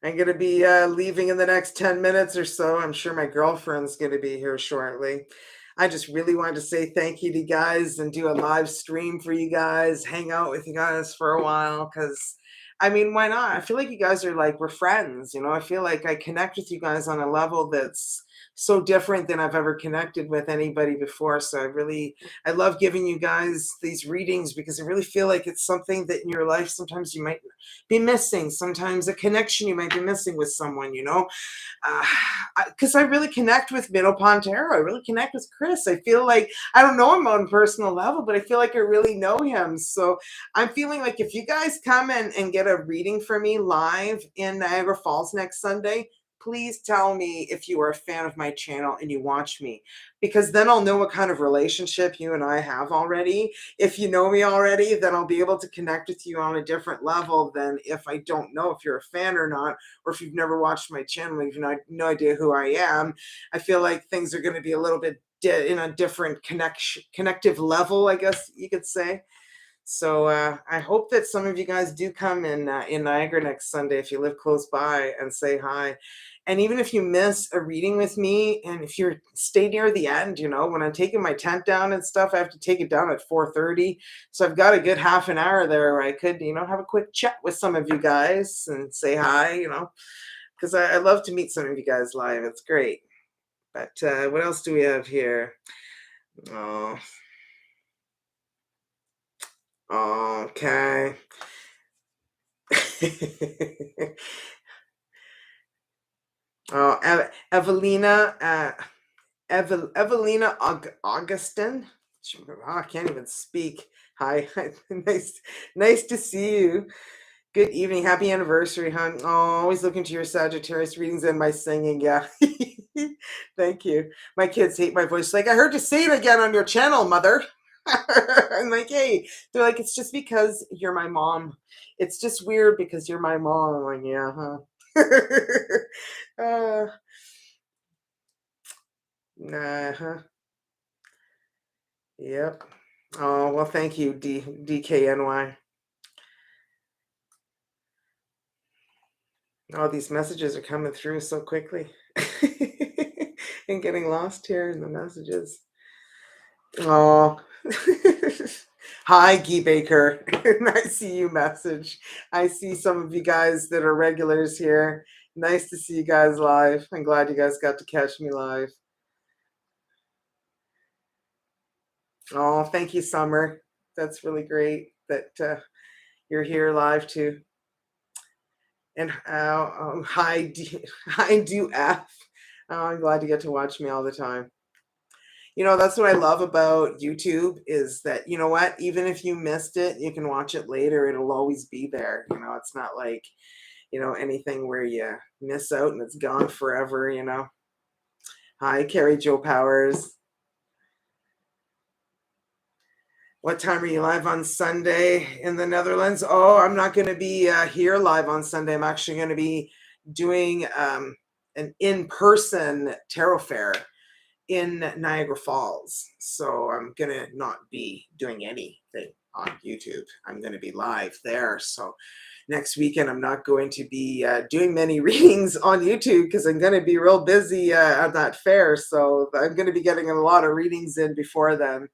I'm going to be leaving in the next 10 minutes or so. I'm sure my girlfriend's going to be here shortly. I just really wanted to say thank you to you guys and do a live stream for you guys, hang out with you guys for a while because, I mean, why not? I feel like you guys are like, we're friends, you know? I feel like I connect with you guys on a level that's so different than I've ever connected with anybody before. So I love giving you guys these readings because I really feel like it's something that in your life sometimes you might be missing. Sometimes a connection you might be missing with someone, you know, because I really connect with Middle Pontero. I really connect with Chris. I feel like I don't know him on a personal level, but I feel like I really know him. So I'm feeling like if you guys come and get a reading for me live in Niagara Falls next Sunday, please tell me if you are a fan of my channel and you watch me, because then I'll know what kind of relationship you and I have already. If you know me already, then I'll be able to connect with you on a different level than if I don't know if you're a fan or not, or if you've never watched my channel, and you've no idea who I am. I feel like things are going to be a little bit in a different connective level, I guess you could say. So I hope that some of you guys do come in Niagara next Sunday if you live close by and say hi. And even if you miss a reading with me, and if you're stay near the end, when I'm taking my tent down and stuff, I have to take it down at 4:30. So I've got a good half an hour there where I could, have a quick chat with some of you guys and say hi, because I love to meet some of you guys live. It's great. But what else do we have here? Oh, okay. Oh, Evelina, Evelina Augustin. I can't even speak. Hi, nice to see you. Good evening, happy anniversary, hon. Oh, always looking to your Sagittarius readings and my singing. Yeah, thank you. My kids hate my voice. Like, I heard you say it again on your channel, mother. I'm like, hey, they're like, it's just because you're my mom. It's just weird because you're my mom. I'm like, yeah, huh? Uh-huh. Yep. Oh, well, thank you, DKNY. All these messages are coming through so quickly. And getting lost here in the messages. Oh. Hi, Guy Baker. I see you message. I see some of you guys that are regulars here. Nice to see you guys live. I'm glad you guys got to catch me live. Oh, thank you, Summer. That's really great that you're here live too. And hi, do F. Oh, I'm glad you get to watch me all the time. That's what I love about YouTube is that, you know what, even if you missed it, you can watch it later. It'll always be there. It's not like, anything where you miss out and it's gone forever. Hi, Carrie Joe Powers. What time are you live on Sunday in the Netherlands? Oh, I'm not going to be here live on Sunday. I'm actually going to be doing an in-person tarot fair in Niagara Falls. So I'm going to not be doing anything on YouTube. I'm going to be live there. So next weekend, I'm not going to be doing many readings on YouTube because I'm going to be real busy at that fair. So I'm going to be getting a lot of readings in before then.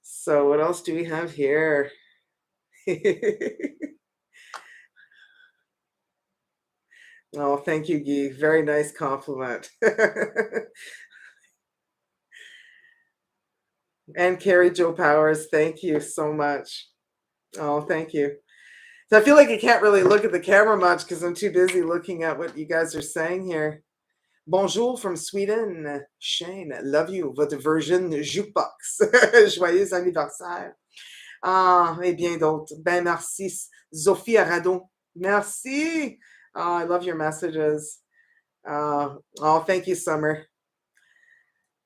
So what else do we have here? Oh, thank you, Guy. Very nice compliment. And Carrie Joe Powers, thank you so much. Oh, thank you. So I feel like I can't really look at the camera much because I'm too busy looking at what you guys are saying here. Bonjour from Sweden, Shane. Love you. Votre Virgin Jukebox. Joyeux anniversaire. Ah, et bien d'autres. Ben, merci. Sophie Arado. Merci. Oh, I love your messages. Oh, thank you, Summer.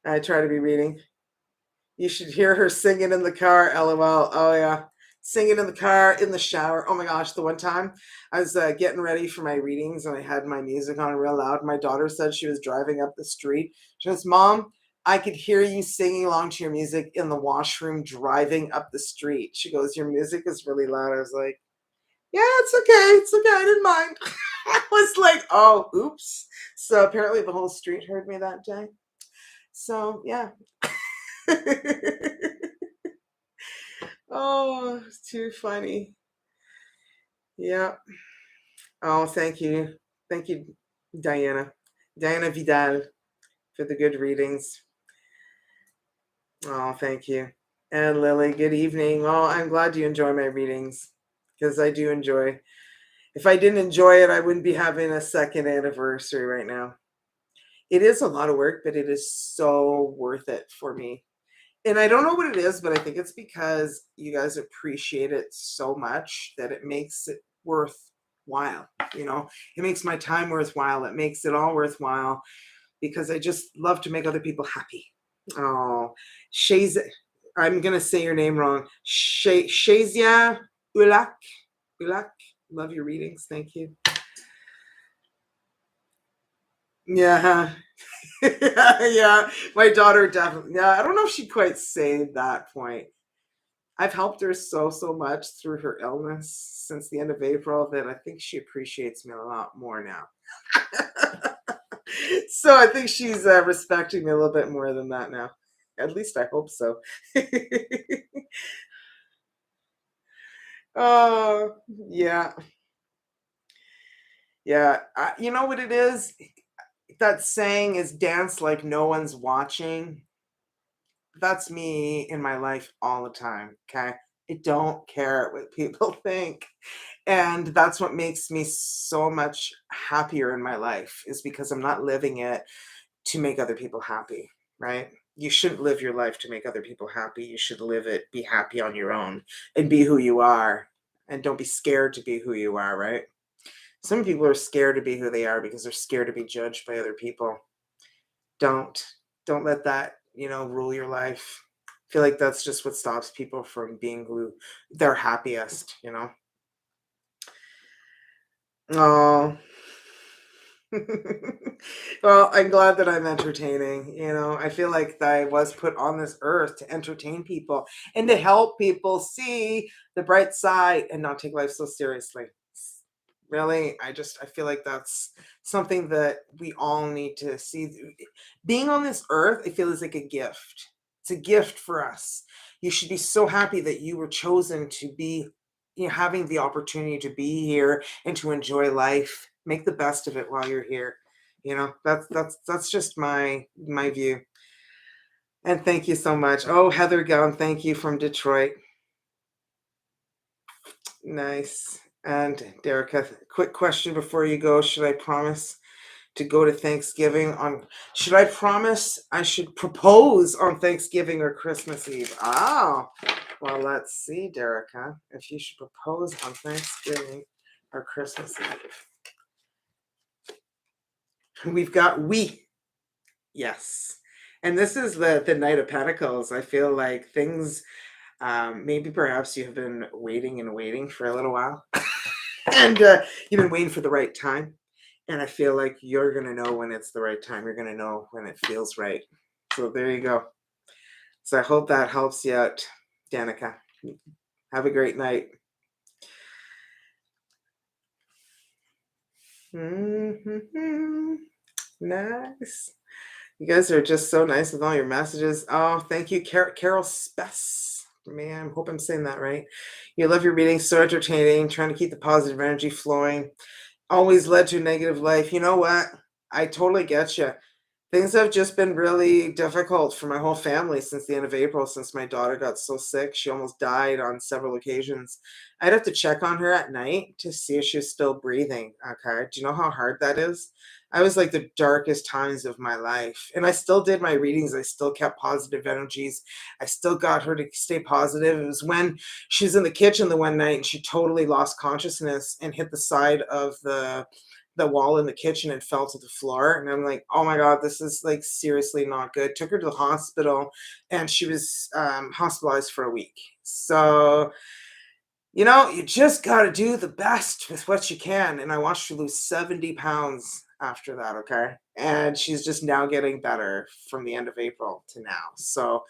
I try to be reading. You should hear her singing in the car. LOL. Oh, yeah. Singing in the car, in the shower. Oh my gosh, the one time I was getting ready for my readings and I had my music on real loud. My daughter said she was driving up the street. She goes, Mom, I could hear you singing along to your music in the washroom driving up the street. She goes, your music is really loud. I was like, yeah, it's okay. It's okay. I didn't mind. I was like, oh, oops. So apparently the whole street heard me that day. So, yeah. Oh, it's too funny. Yeah. Oh, thank you. Thank you, Diana. Diana Vidal for the good readings. Oh, thank you. And Lily, good evening. Oh, I'm glad you enjoy my readings because I do enjoy. If I didn't enjoy it, I wouldn't be having a second anniversary right now. It is a lot of work, but it is so worth it for me. And I don't know what it is, but I think it's because you guys appreciate it so much that it makes it worthwhile. It makes my time worthwhile. It makes it all worthwhile because I just love to make other people happy. Oh, Shaz, I'm gonna say your name wrong. Shazia Ulak. Ulak. Love your readings. Thank you. Yeah. Yeah, my daughter definitely. Yeah, I don't know if she'd quite say that point. I've helped her so much through her illness since the end of April that I think she appreciates me a lot more now. So I think she's respecting me a little bit more than that now. At least I hope so. Oh, yeah. Yeah. You know what it is? That saying is dance like no one's watching. That's me in my life all the time. Okay. I don't care what people think. And that's what makes me so much happier in my life is because I'm not living it to make other people happy, right? You shouldn't live your life to make other people happy. You should live it, be happy on your own and be who you are. And don't be scared to be who you are, right? Some people are scared to be who they are because they're scared to be judged by other people. Don't don't let that, rule your life. I feel like that's just what stops people from being who they're happiest. Oh. Well, I'm glad that I'm entertaining. I feel like I was put on this earth to entertain people and to help people see the bright side and not take life so seriously. Really, I feel like that's something that we all need to see. Being on this earth, I feel is like a gift. It's a gift for us. You should be so happy that you were chosen to be, having the opportunity to be here and to enjoy life. Make the best of it while you're here. That's just my view. And thank you so much. Oh, Heather Gum, thank you from Detroit. Nice. And Derica, quick question before you go. Should I promise to go to Thanksgiving on should I promise I should propose on Thanksgiving or Christmas Eve? Oh, well, let's see, Derica, if you should propose on Thanksgiving or Christmas Eve. We've got yes. And this is the Knight of Pentacles. I feel like things maybe perhaps you have been waiting and waiting for a little while. And you've been waiting for the right time. And I feel like you're going to know when it's the right time. You're going to know when it feels right. So there you go. So I hope that helps you out, Danica. Have a great night. Hmm. Nice. You guys are just so nice with all your messages. Oh, thank you, Carol Spess. Man, hope I'm saying that right. You love your readings, so entertaining, trying to keep the positive energy flowing. Always led to a negative life. You know what? I totally get you. Things have just been really difficult for my whole family since the end of April, since my daughter got so sick. She almost died on several occasions. I'd have to check on her at night to see if she was still breathing. Okay. Do you know how hard that is? I was like the darkest times of my life. And I still did my readings. I still kept positive energies. I still got her to stay positive. It was when she was in the kitchen the one night and she totally lost consciousness and hit the side of the wall in the kitchen and fell to the floor. And I'm like, oh my God, this is like seriously not good. Took her to the hospital and she was hospitalized for a week. So, you just got to do the best with what you can. And I watched her lose 70 pounds after that. Okay. And she's just now getting better from the end of April to now. So,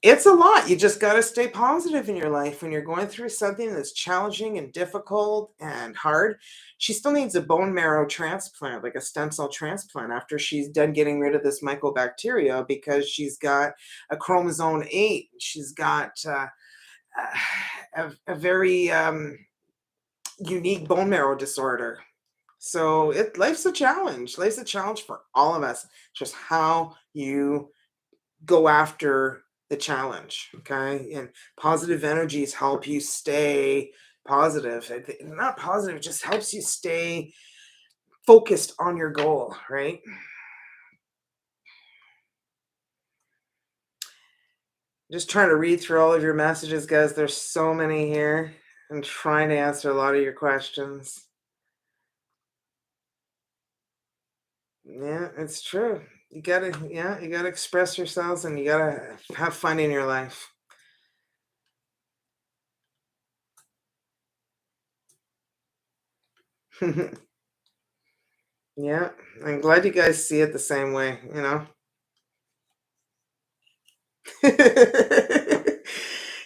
it's a lot. You just gotta stay positive in your life when you're going through something that's challenging and difficult and hard. She still needs a bone marrow transplant, like a stem cell transplant, after she's done getting rid of this mycobacteria because she's got a chromosome 8. She's got a very unique bone marrow disorder. So life's a challenge. Life's a challenge for all of us. Just how you go after the challenge, okay? And positive energies help you stay positive. Not positive, just helps you stay focused on your goal, right? Just trying to read through all of your messages, guys. There's so many here. I'm trying to answer a lot of your questions. Yeah, it's true. You gotta express yourselves and you gotta have fun in your life. Yeah, I'm glad you guys see it the same way.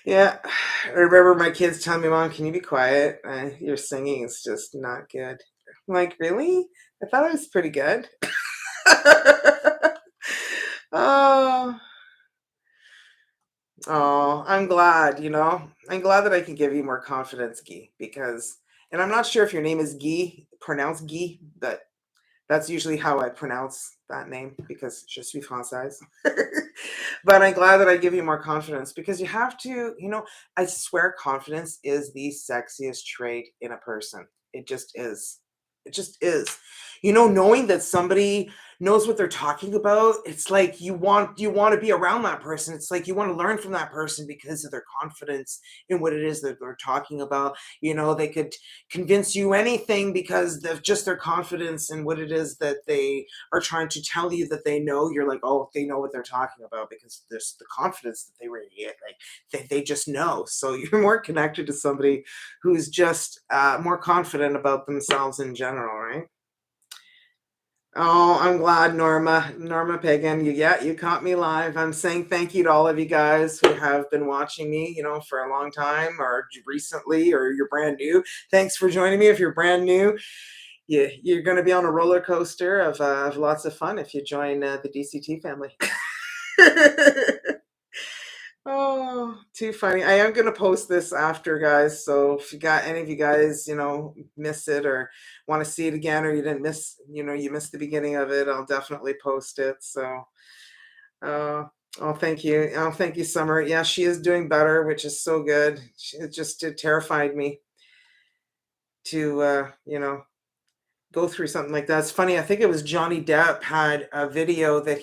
Yeah, I remember my kids telling me, "Mom, can you be quiet? Your singing is just not good." I'm like, really? I thought it was pretty good. Oh, oh, I'm glad, I'm glad that I can give you more confidence, Guy, because, and I'm not sure if your name is Guy, pronounced Guy, but that's usually how I pronounce that name because je suis française. But I'm glad that I give you more confidence because you have to, I swear confidence is the sexiest trait in a person. It just is. It just is. Knowing that somebody knows what they're talking about, it's like you want to be around that person. It's like you want to learn from that person because of their confidence in what it is that they're talking about. They could convince you anything because of just their confidence in what it is that they are trying to tell you that they know. You're like, oh, they know what they're talking about because there's the confidence that they radiate. Like they just know. So you're more connected to somebody who's just more confident about themselves in general, right? Oh, I'm glad, Norma Pagan. You caught me live. I'm saying thank you to all of you guys who have been watching me, for a long time or recently, or you're brand new. Thanks for joining me. If you're brand new, you're going to be on a roller coaster of lots of fun if you join the DCT family. Oh, too funny. I am gonna post this after, guys. So if you got any of you guys, miss it or want to see it again, or you didn't miss, you missed the beginning of it, I'll definitely post it. So, uh, oh, thank you. Oh, thank you, Summer. Yeah, she is doing better, which is so good. It terrified me to, go through something like that. It's funny. I think it was Johnny Depp had a video that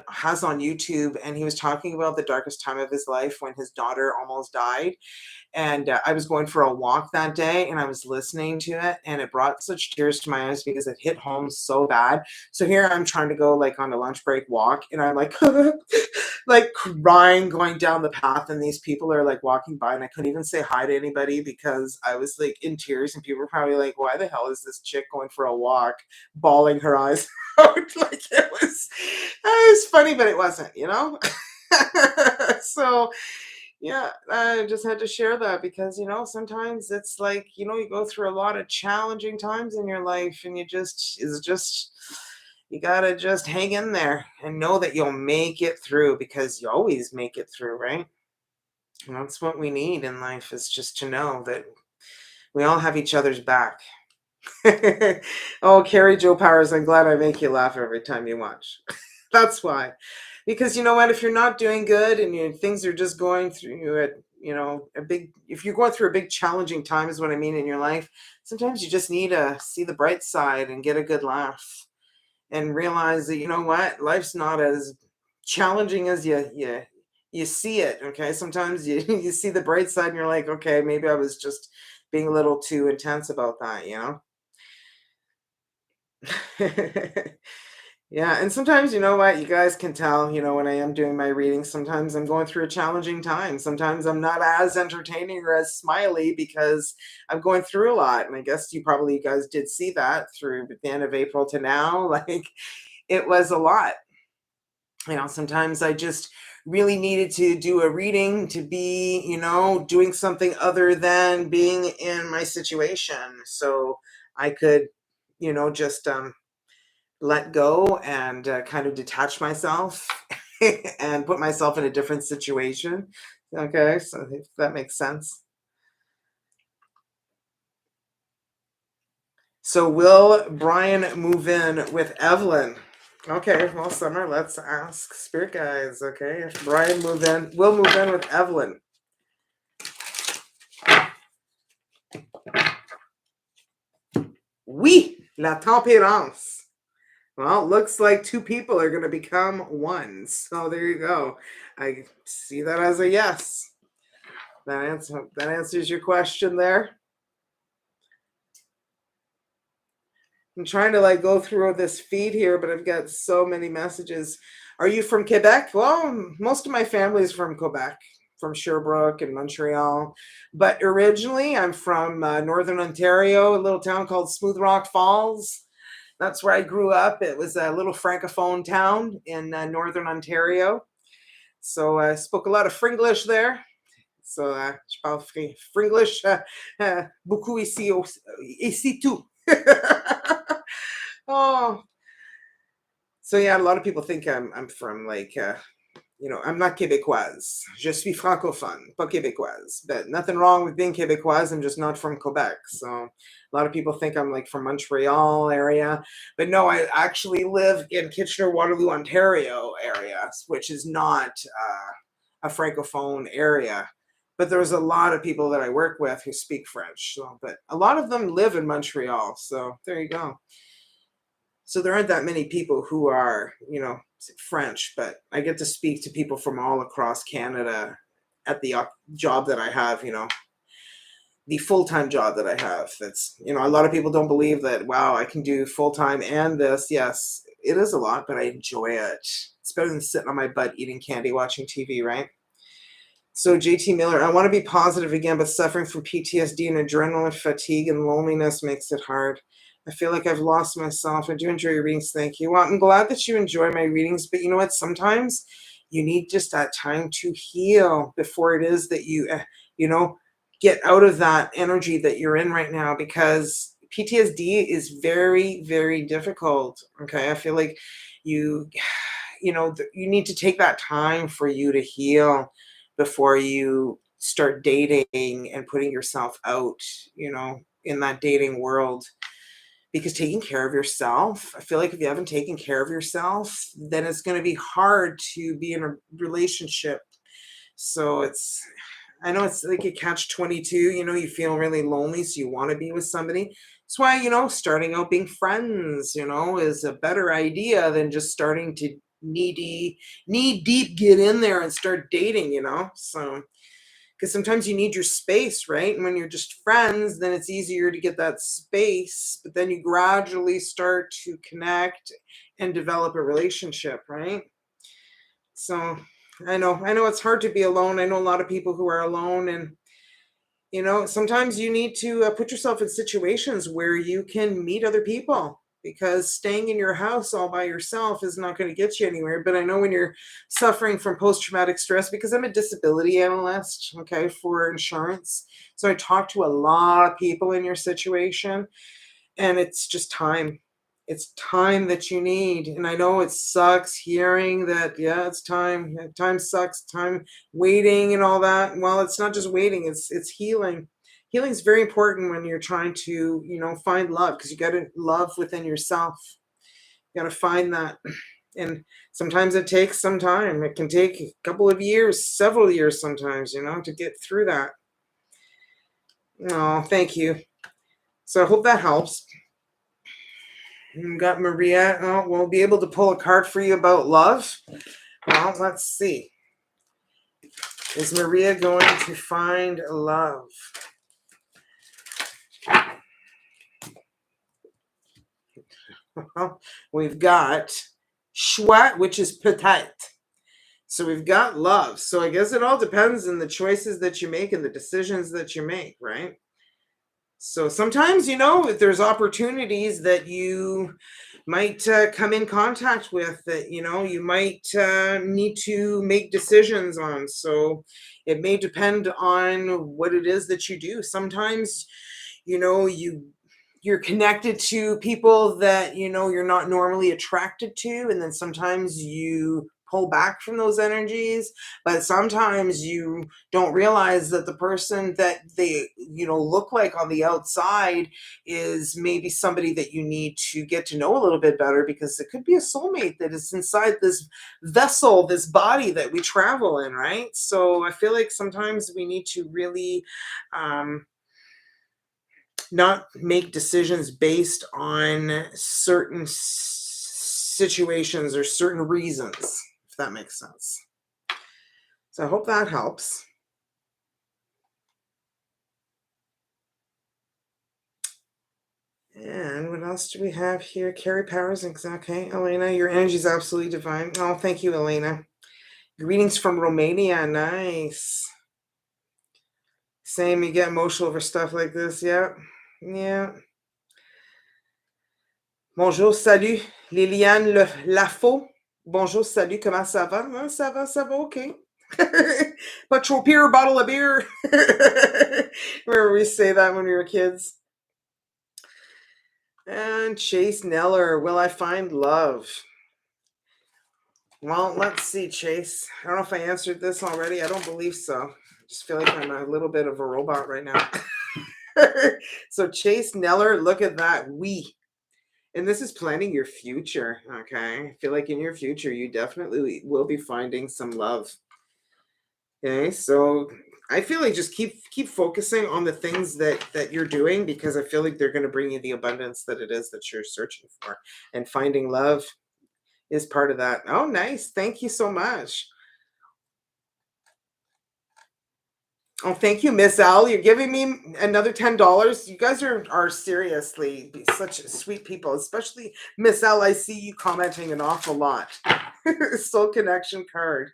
has on YouTube, and he was talking about the darkest time of his life when his daughter almost died. And I was going for a walk that day and I was listening to it, and it brought such tears to my eyes because it hit home so bad. So here I'm trying to go like on a lunch break walk, and I'm like like crying going down the path, and these people are like walking by, and I couldn't even say hi to anybody because I was like in tears, and people were probably like, why the hell is this chick going for a walk bawling her eyes out? Like it was funny, but it wasn't. So yeah, I just had to share that because, sometimes it's like, you go through a lot of challenging times in your life, and you gotta just hang in there and know that you'll make it through because you always make it through, right? And that's what we need in life, is just to know that we all have each other's back. Oh, Carrie Joe Powers, I'm glad I make you laugh every time you watch. That's why. Because you know what, if you're not doing good and things are just going through you at, if you're going through a big challenging time is what I mean in your life, sometimes you just need to see the bright side and get a good laugh and realize that, you know what, life's not as challenging as you see it. Okay. Sometimes you you see the bright side and you're like, okay, maybe I was just being a little too intense about that. Yeah, and sometimes you know what, you guys can tell, when I am doing my readings, sometimes I'm going through a challenging time. Sometimes I'm not as entertaining or as smiley because I'm going through a lot. And I guess you guys did see that through the end of April to now. Like it was a lot. Sometimes I just really needed to do a reading to be, doing something other than being in my situation. So I could, just let go and kind of detach myself and put myself in a different situation. Okay, so if that makes sense. So will Brian move in with Evelyn? Okay, well, Summer, let's ask spirit guides. Okay, if Brian will move in with Evelyn. Oui, la tempérance. Well, looks like two people are going to become one. So there you go. I see that as a yes. That answers your question there. I'm trying to like go through this feed here, but I've got so many messages. Are you from Quebec? Well, most of my family is from Quebec, from Sherbrooke and Montreal. But originally, I'm from Northern Ontario, a little town called Smooth Rock Falls. That's where I grew up. It was a little francophone town in Northern Ontario. So I spoke a lot of Fringlish there. So, je parle Fringlish beaucoup ici, ici tout. Oh, so yeah, a lot of people think I'm from like I'm not Québécoise. Je suis francophone, pas Québécoise. But nothing wrong with being Québécoise. I'm just not from Quebec. So a lot of people think I'm like from Montreal area. But no, I actually live in Kitchener-Waterloo, Ontario area, which is not a francophone area. But there's a lot of people that I work with who speak French. So, but a lot of them live in Montreal. So there you go. So there aren't that many people who are, French, but I get to speak to people from all across Canada at the job that I have, the full-time job that I have. That's, a lot of people don't believe that, wow, I can do full-time and this. Yes, it is a lot, but I enjoy it. It's better than sitting on my butt eating candy, watching TV, right? So JT Miller, I want to be positive again, but suffering from PTSD and adrenaline fatigue and loneliness makes it hard. I feel like I've lost myself. I do enjoy your readings. Thank you. Well, I'm glad that you enjoy my readings, but you know what? Sometimes you need just that time to heal before it is that you get out of that energy that you're in right now, because PTSD is very, very difficult. Okay. I feel like you need to take that time for you to heal before you start dating and putting yourself out, in that dating world. Because taking care of yourself, I feel like if you haven't taken care of yourself, then it's going to be hard to be in a relationship. So I know it's like a catch-22, you feel really lonely, so you want to be with somebody. That's why, starting out being friends, is a better idea than just starting to knee deep get in there and start dating. So because sometimes you need your space, right? And when you're just friends, then it's easier to get that space, but then you gradually start to connect and develop a relationship, right? So I know it's hard to be alone. I know a lot of people who are alone, and sometimes you need to put yourself in situations where you can meet other people, because staying in your house all by yourself is not going to get you anywhere. But I know when you're suffering from post-traumatic stress, because I'm a disability analyst, okay, for insurance. So I talk to a lot of people in your situation, and it's just time. It's time that you need. And I know it sucks hearing that, yeah, it's time. Time sucks, time waiting and all that. Well, it's not just waiting, it's healing. Healing is very important when you're trying to, find love, because you got to love within yourself. You got to find that. And sometimes it takes some time. It can take a couple of years, several years sometimes, to get through that. Oh, thank you. So I hope that helps. Got Maria. Oh, we'll be able to pull a card for you about love. Well, let's see. Is Maria going to find love? Well, we've got choix, which is peut-être. So we've got love. So I guess it all depends on the choices that you make and the decisions that you make, right? So sometimes, there's opportunities that you might come in contact with that, you might need to make decisions on. So it may depend on what it is that you do. Sometimes, you're connected to people that, you're not normally attracted to. And then sometimes you pull back from those energies, but sometimes you don't realize that the person that they look like on the outside is maybe somebody that you need to get to know a little bit better, because it could be a soulmate that is inside this vessel, this body that we travel in, right? So I feel like sometimes we need to really not make decisions based on certain situations or certain reasons, if that makes sense. So I hope that helps. And what else do we have here? Carrie Powers. Okay, Elena, your energy is absolutely divine. Oh, thank you, Elena. Greetings from Romania. Nice. Same, you get emotional over stuff like this. Yeah. Yeah. Bonjour, salut. Liliane Lafaux. Bonjour, salut. Comment ça va? Ça va, ok. Put your beer, bottle of beer. Remember we say that when we were kids. And Chase Neller, will I find love? Well, let's see, Chase. I don't know if I answered this already. I don't believe so. I just feel like I'm a little bit of a robot right now. So Chase Neller, look at that. And this is planning your future, okay? I feel like in your future, you definitely will be finding some love. Okay, so I feel like just keep focusing on the things that you're doing, because I feel like they're going to bring you the abundance that it is that you're searching for. And finding love is part of that. Oh, nice. Thank you so much. Oh, thank you, Miss Al. You're giving me another $10. You guys are seriously such sweet people, especially Miss Al. I see you commenting an awful lot. Soul connection card.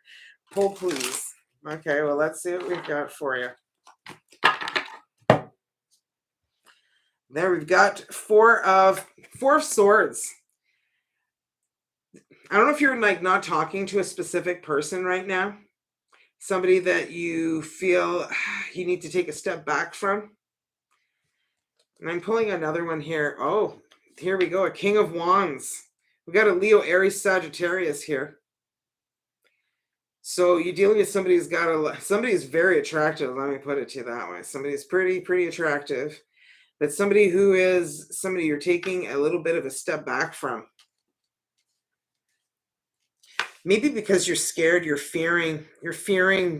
Pull, please. Okay, well, let's see what we've got for you. There, we've got four of swords. I don't know if you're like not talking to a specific person right now. Somebody that you feel you need to take a step back from. And I'm pulling another one here. Oh, here we go. A King of Wands. We got a Leo, Aries, Sagittarius here. So you're dealing with somebody who's got somebody who's very attractive. Let me put it to you that way. Somebody who's pretty attractive, but somebody who is somebody you're taking a little bit of a step back from. Maybe because you're scared, you're fearing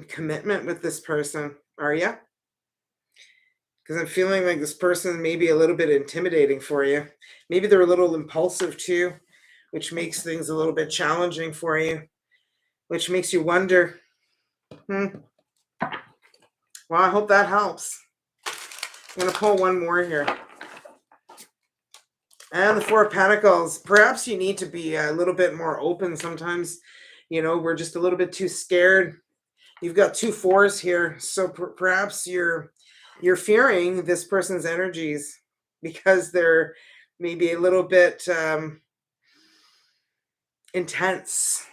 commitment with this person. Are you? Because I'm feeling like this person may be a little bit intimidating for you. Maybe they're a little impulsive too, which makes things a little bit challenging for you, which makes you wonder. Well, I hope that helps. I'm going to pull one more here. And the Four of Pentacles. Perhaps you need to be a little bit more open sometimes. You know, we're just a little bit too scared. You've got two fours here. So perhaps you're fearing this person's energies because they're maybe a little bit intense.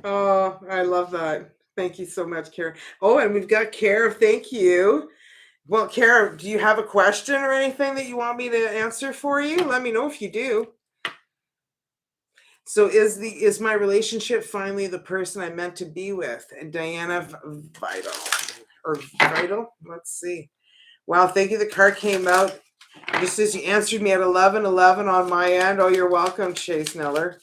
Oh, I love that. Thank you so much, Kara. Oh, and we've got Kara. Thank you. Well, Kara, do you have a question or anything that you want me to answer for you? Let me know if you do. So is my relationship finally the person I'm meant to be with? And Diana Vital? Let's see. Wow, thank you. The card came out. Just says you answered me at 11:11 on my end. Oh, you're welcome, Chase Neller.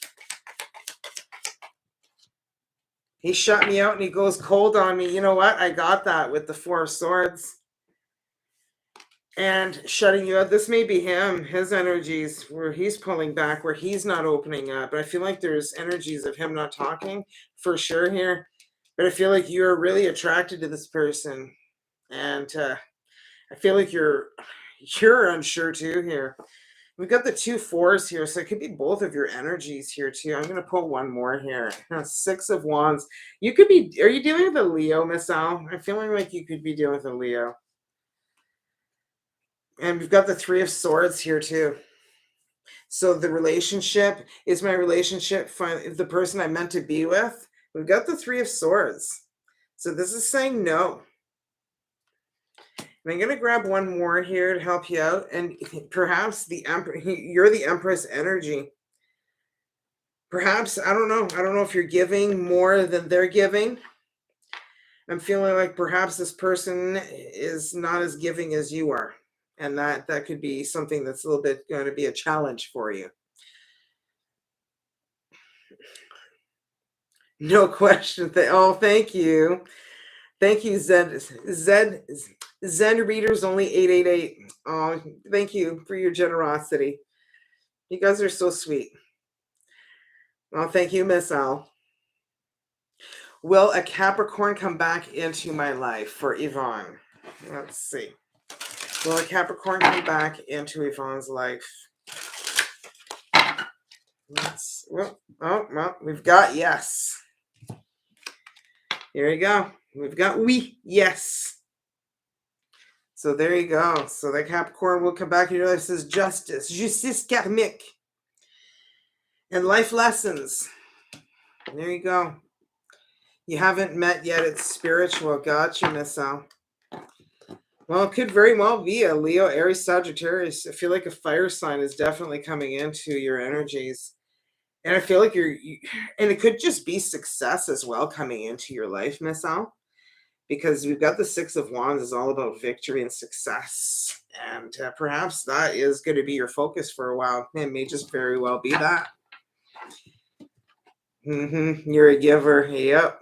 He shut me out and he goes cold on me. You know what? I got that with the Four of Swords. And shutting you out. This may be him, his energies, where he's pulling back, where he's not opening up. But I feel like there's energies of him not talking for sure here. But I feel like you're really attracted to this person. And I feel like you're unsure too here. We've got the two fours here, so it could be both of your energies here too. I'm going to pull one more here. Six of Wands. You could be, are you dealing with a Leo, Miss Al? I'm feeling like you could be dealing with a Leo. And we've got the Three of Swords here too. So the relationship, is my relationship the person I'm meant to be with? We've got the Three of Swords. So this is saying no. And I'm going to grab one more here to help you out. And perhaps you're the Empress energy. Perhaps, I don't know. I don't know if you're giving more than they're giving. I'm feeling like perhaps this person is not as giving as you are. And that could be something that's a little bit going to be a challenge for you. No question. Oh, thank you. Thank you, Zen Readers only 888. Oh, thank you for your generosity. You guys are so sweet. Well, thank you, Miss Al. Will a Capricorn come back into my life for Yvonne? Let's see. Will a Capricorn come back into Yvonne's life? We've got yes. Here you go. We've got yes. So there you go. So that Capricorn will come back in your life. Says justice karmique. And life lessons. There you go. You haven't met yet. It's spiritual. Gotcha, Miss Al. Well, it could very well be a Leo, Aries, Sagittarius. I feel like a fire sign is definitely coming into your energies. And I feel like and it could just be success as well coming into your life, Miss Al, because we've got the Six of Wands is all about victory and success. And perhaps that is going to be your focus for a while. It may just very well be that. You're a giver. Yep.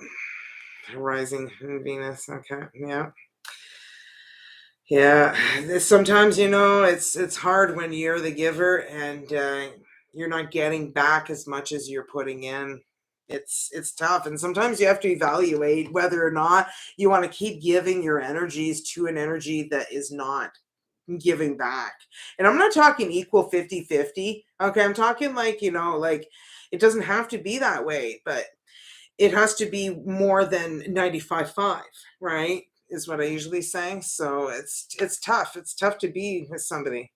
Rising Venus. Okay. Yeah. Yeah. Sometimes, it's hard when you're the giver and you're not getting back as much as you're putting in. It's tough. And sometimes you have to evaluate whether or not you want to keep giving your energies to an energy that is not giving back. And I'm not talking equal 50-50. Okay. I'm talking like, like it doesn't have to be that way, but it has to be more than 95-5, right? Is what I usually say. So it's tough. It's tough to be with somebody.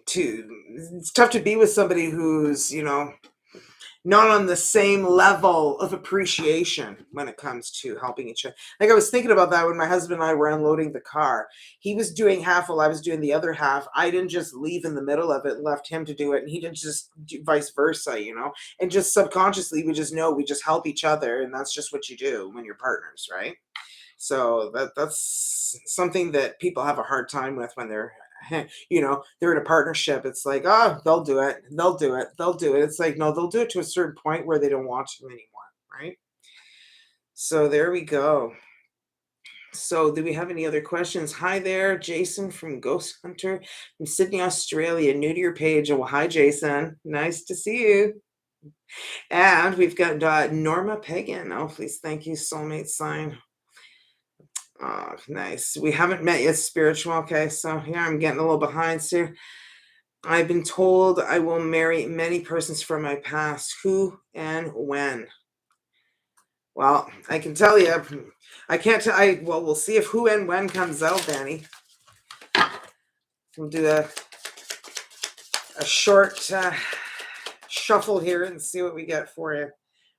It's tough to be with somebody who's, not on the same level of appreciation when it comes to helping each other. Like I was thinking about that when my husband and I were unloading the car. He was doing half while I was doing the other half. I didn't just leave in the middle of it and left him to do it. And he didn't just do vice versa, and just subconsciously we just know we just help each other. And that's just what you do when you're partners, right? So that's something that people have a hard time with when they're they're in a partnership. It's like, oh, they'll do it, they'll do it, they'll do it. It's like, no, they'll do it to a certain point where they don't want to anymore, right? So there we go. So do we have any other questions? Hi there, Jason from Ghost Hunter from Sydney, Australia. New to your page. Oh, well, hi, Jason. Nice to see you. And we've got Norma Pagan. Oh, please, thank you, soulmate sign. Oh, nice. We haven't met yet, spiritual. Okay, so yeah, I'm getting a little behind here. I've been told I will marry many persons from my past. Who and when? Well, I can tell you. I can't tell. Well, we'll see if who and when comes out, Danny. We'll do a short shuffle here and see what we get for you.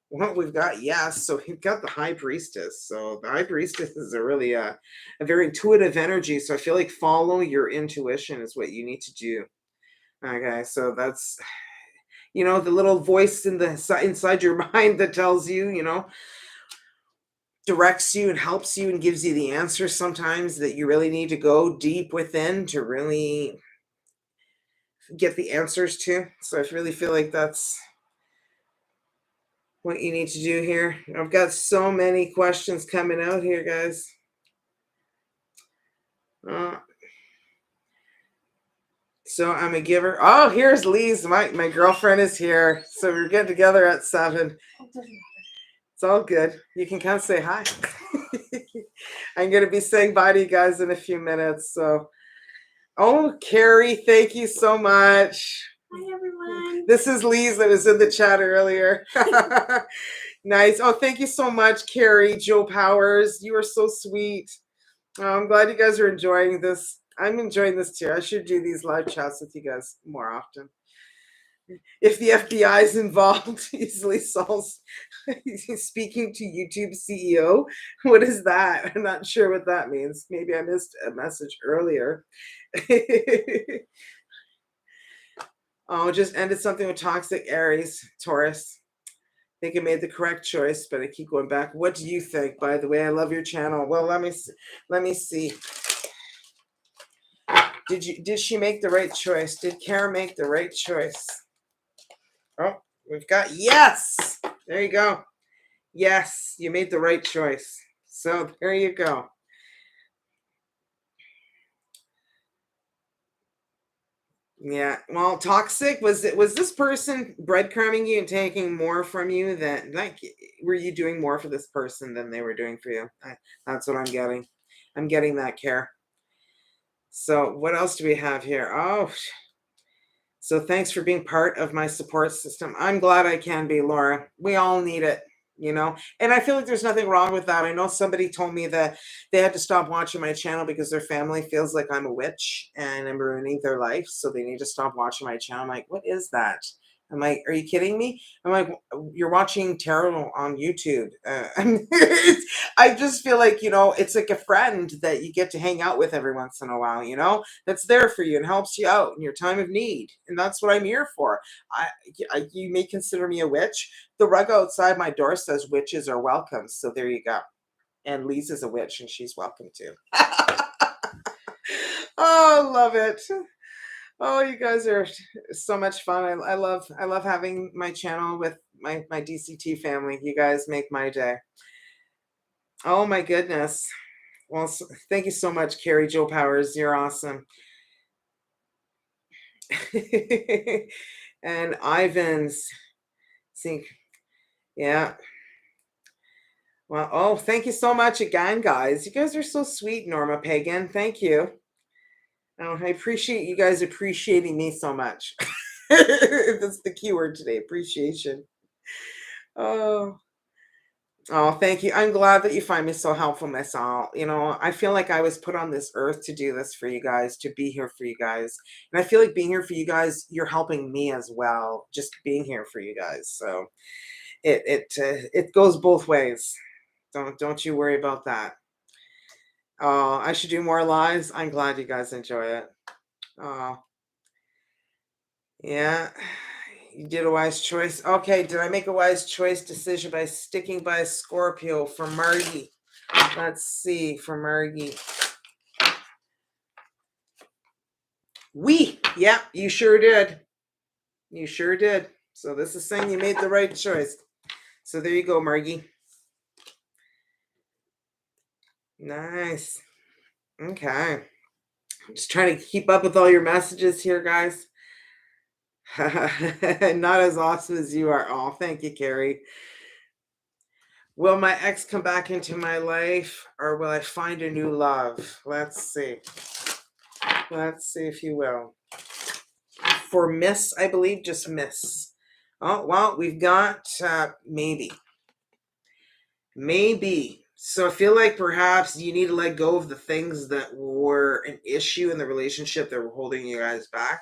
Well, we've got yes. So we've got the High Priestess. So the High Priestess is a really a very intuitive energy. So I feel like follow your intuition is what you need to do. Okay, so that's the little voice inside your mind that tells you, directs you and helps you and gives you the answers sometimes that you really need to go deep within to really get the answers to. So I really feel like that's what you need to do here. I've got so many questions coming out here, guys. So I'm a giver. Oh, here's Lee's. My girlfriend is here. So we're getting together at 7. It's all good. You can come say hi. I'm going to be saying bye to you guys in a few minutes. So, oh, Carrie, thank you so much. Hi, everyone. This is Lee's that was in the chat earlier. Nice. Oh, thank you so much, Carrie, Joe Powers. You are so sweet. I'm glad you guys are enjoying this. I'm enjoying this too. I should do these live chats with you guys more often. If the FBI is involved, easily solves speaking to YouTube CEO. What is that? I'm not sure what that means. Maybe I missed a message earlier. Oh, just ended something with toxic Aries, Taurus. I think I made the correct choice, but I keep going back. What do you think? By the way, I love your channel. Well, let me see. Did she make the right choice? Did Kara make the right choice? Oh, we've got yes. There you go. Yes, you made the right choice. So there you go. Yeah. Well, toxic was this person breadcrumbing you and taking more from you than were you doing more for this person than they were doing for you? That's what I'm getting. I'm getting that, Care. So what else do we have here? Oh, so thanks for being part of my support system. I'm glad I can be, Laura. We all need it. you know? And I feel like there's nothing wrong with that. I know somebody told me that they had to stop watching my channel because their family feels like I'm a witch and I'm ruining their life, so they need to stop watching my channel. I'm like, what is that? I'm like, are you kidding me? I'm like, you're watching tarot on YouTube. I just feel like, it's like a friend that you get to hang out with every once in a while, that's there for you and helps you out in your time of need. And that's what I'm here for. You may consider me a witch. The rug outside my door says witches are welcome. So there you go. And Lisa's a witch and she's welcome too. Oh, love it. Oh, you guys are so much fun. I love having my channel with my DCT family. You guys make my day. Oh my goodness. Well, thank you so much, Carrie Joe Powers. You're awesome. And Ivan's, see, yeah. Well, oh, thank you so much again, guys. You guys are so sweet, Norma Pagan. Thank you. Oh, I appreciate you guys appreciating me so much. That's the keyword today, appreciation. Oh. Oh, thank you. I'm glad that you find me so helpful, Miss All. I feel like I was put on this earth to do this for you guys, to be here for you guys. And I feel like being here for you guys, you're helping me as well, just being here for you guys. So it goes both ways. Don't you worry about that. Oh, I should do more lives. I'm glad you guys enjoy it. Oh, yeah. You did a wise choice. Okay, did I make a wise choice decision by sticking by Scorpio for Margie? Let's see, for Margie. Yeah, you sure did. You sure did. So this is saying you made the right choice. So there you go, Margie. Nice. Okay. I'm just trying to keep up with all your messages here, guys. Not as awesome as you are. Oh, thank you, Carrie. Will my ex come back into my life or will I find a new love? Let's see. Let's see if you will. For Miss, I believe, just Miss. Oh, well, we've got maybe. Maybe. So I feel like perhaps you need to let go of the things that were an issue in the relationship that were holding you guys back,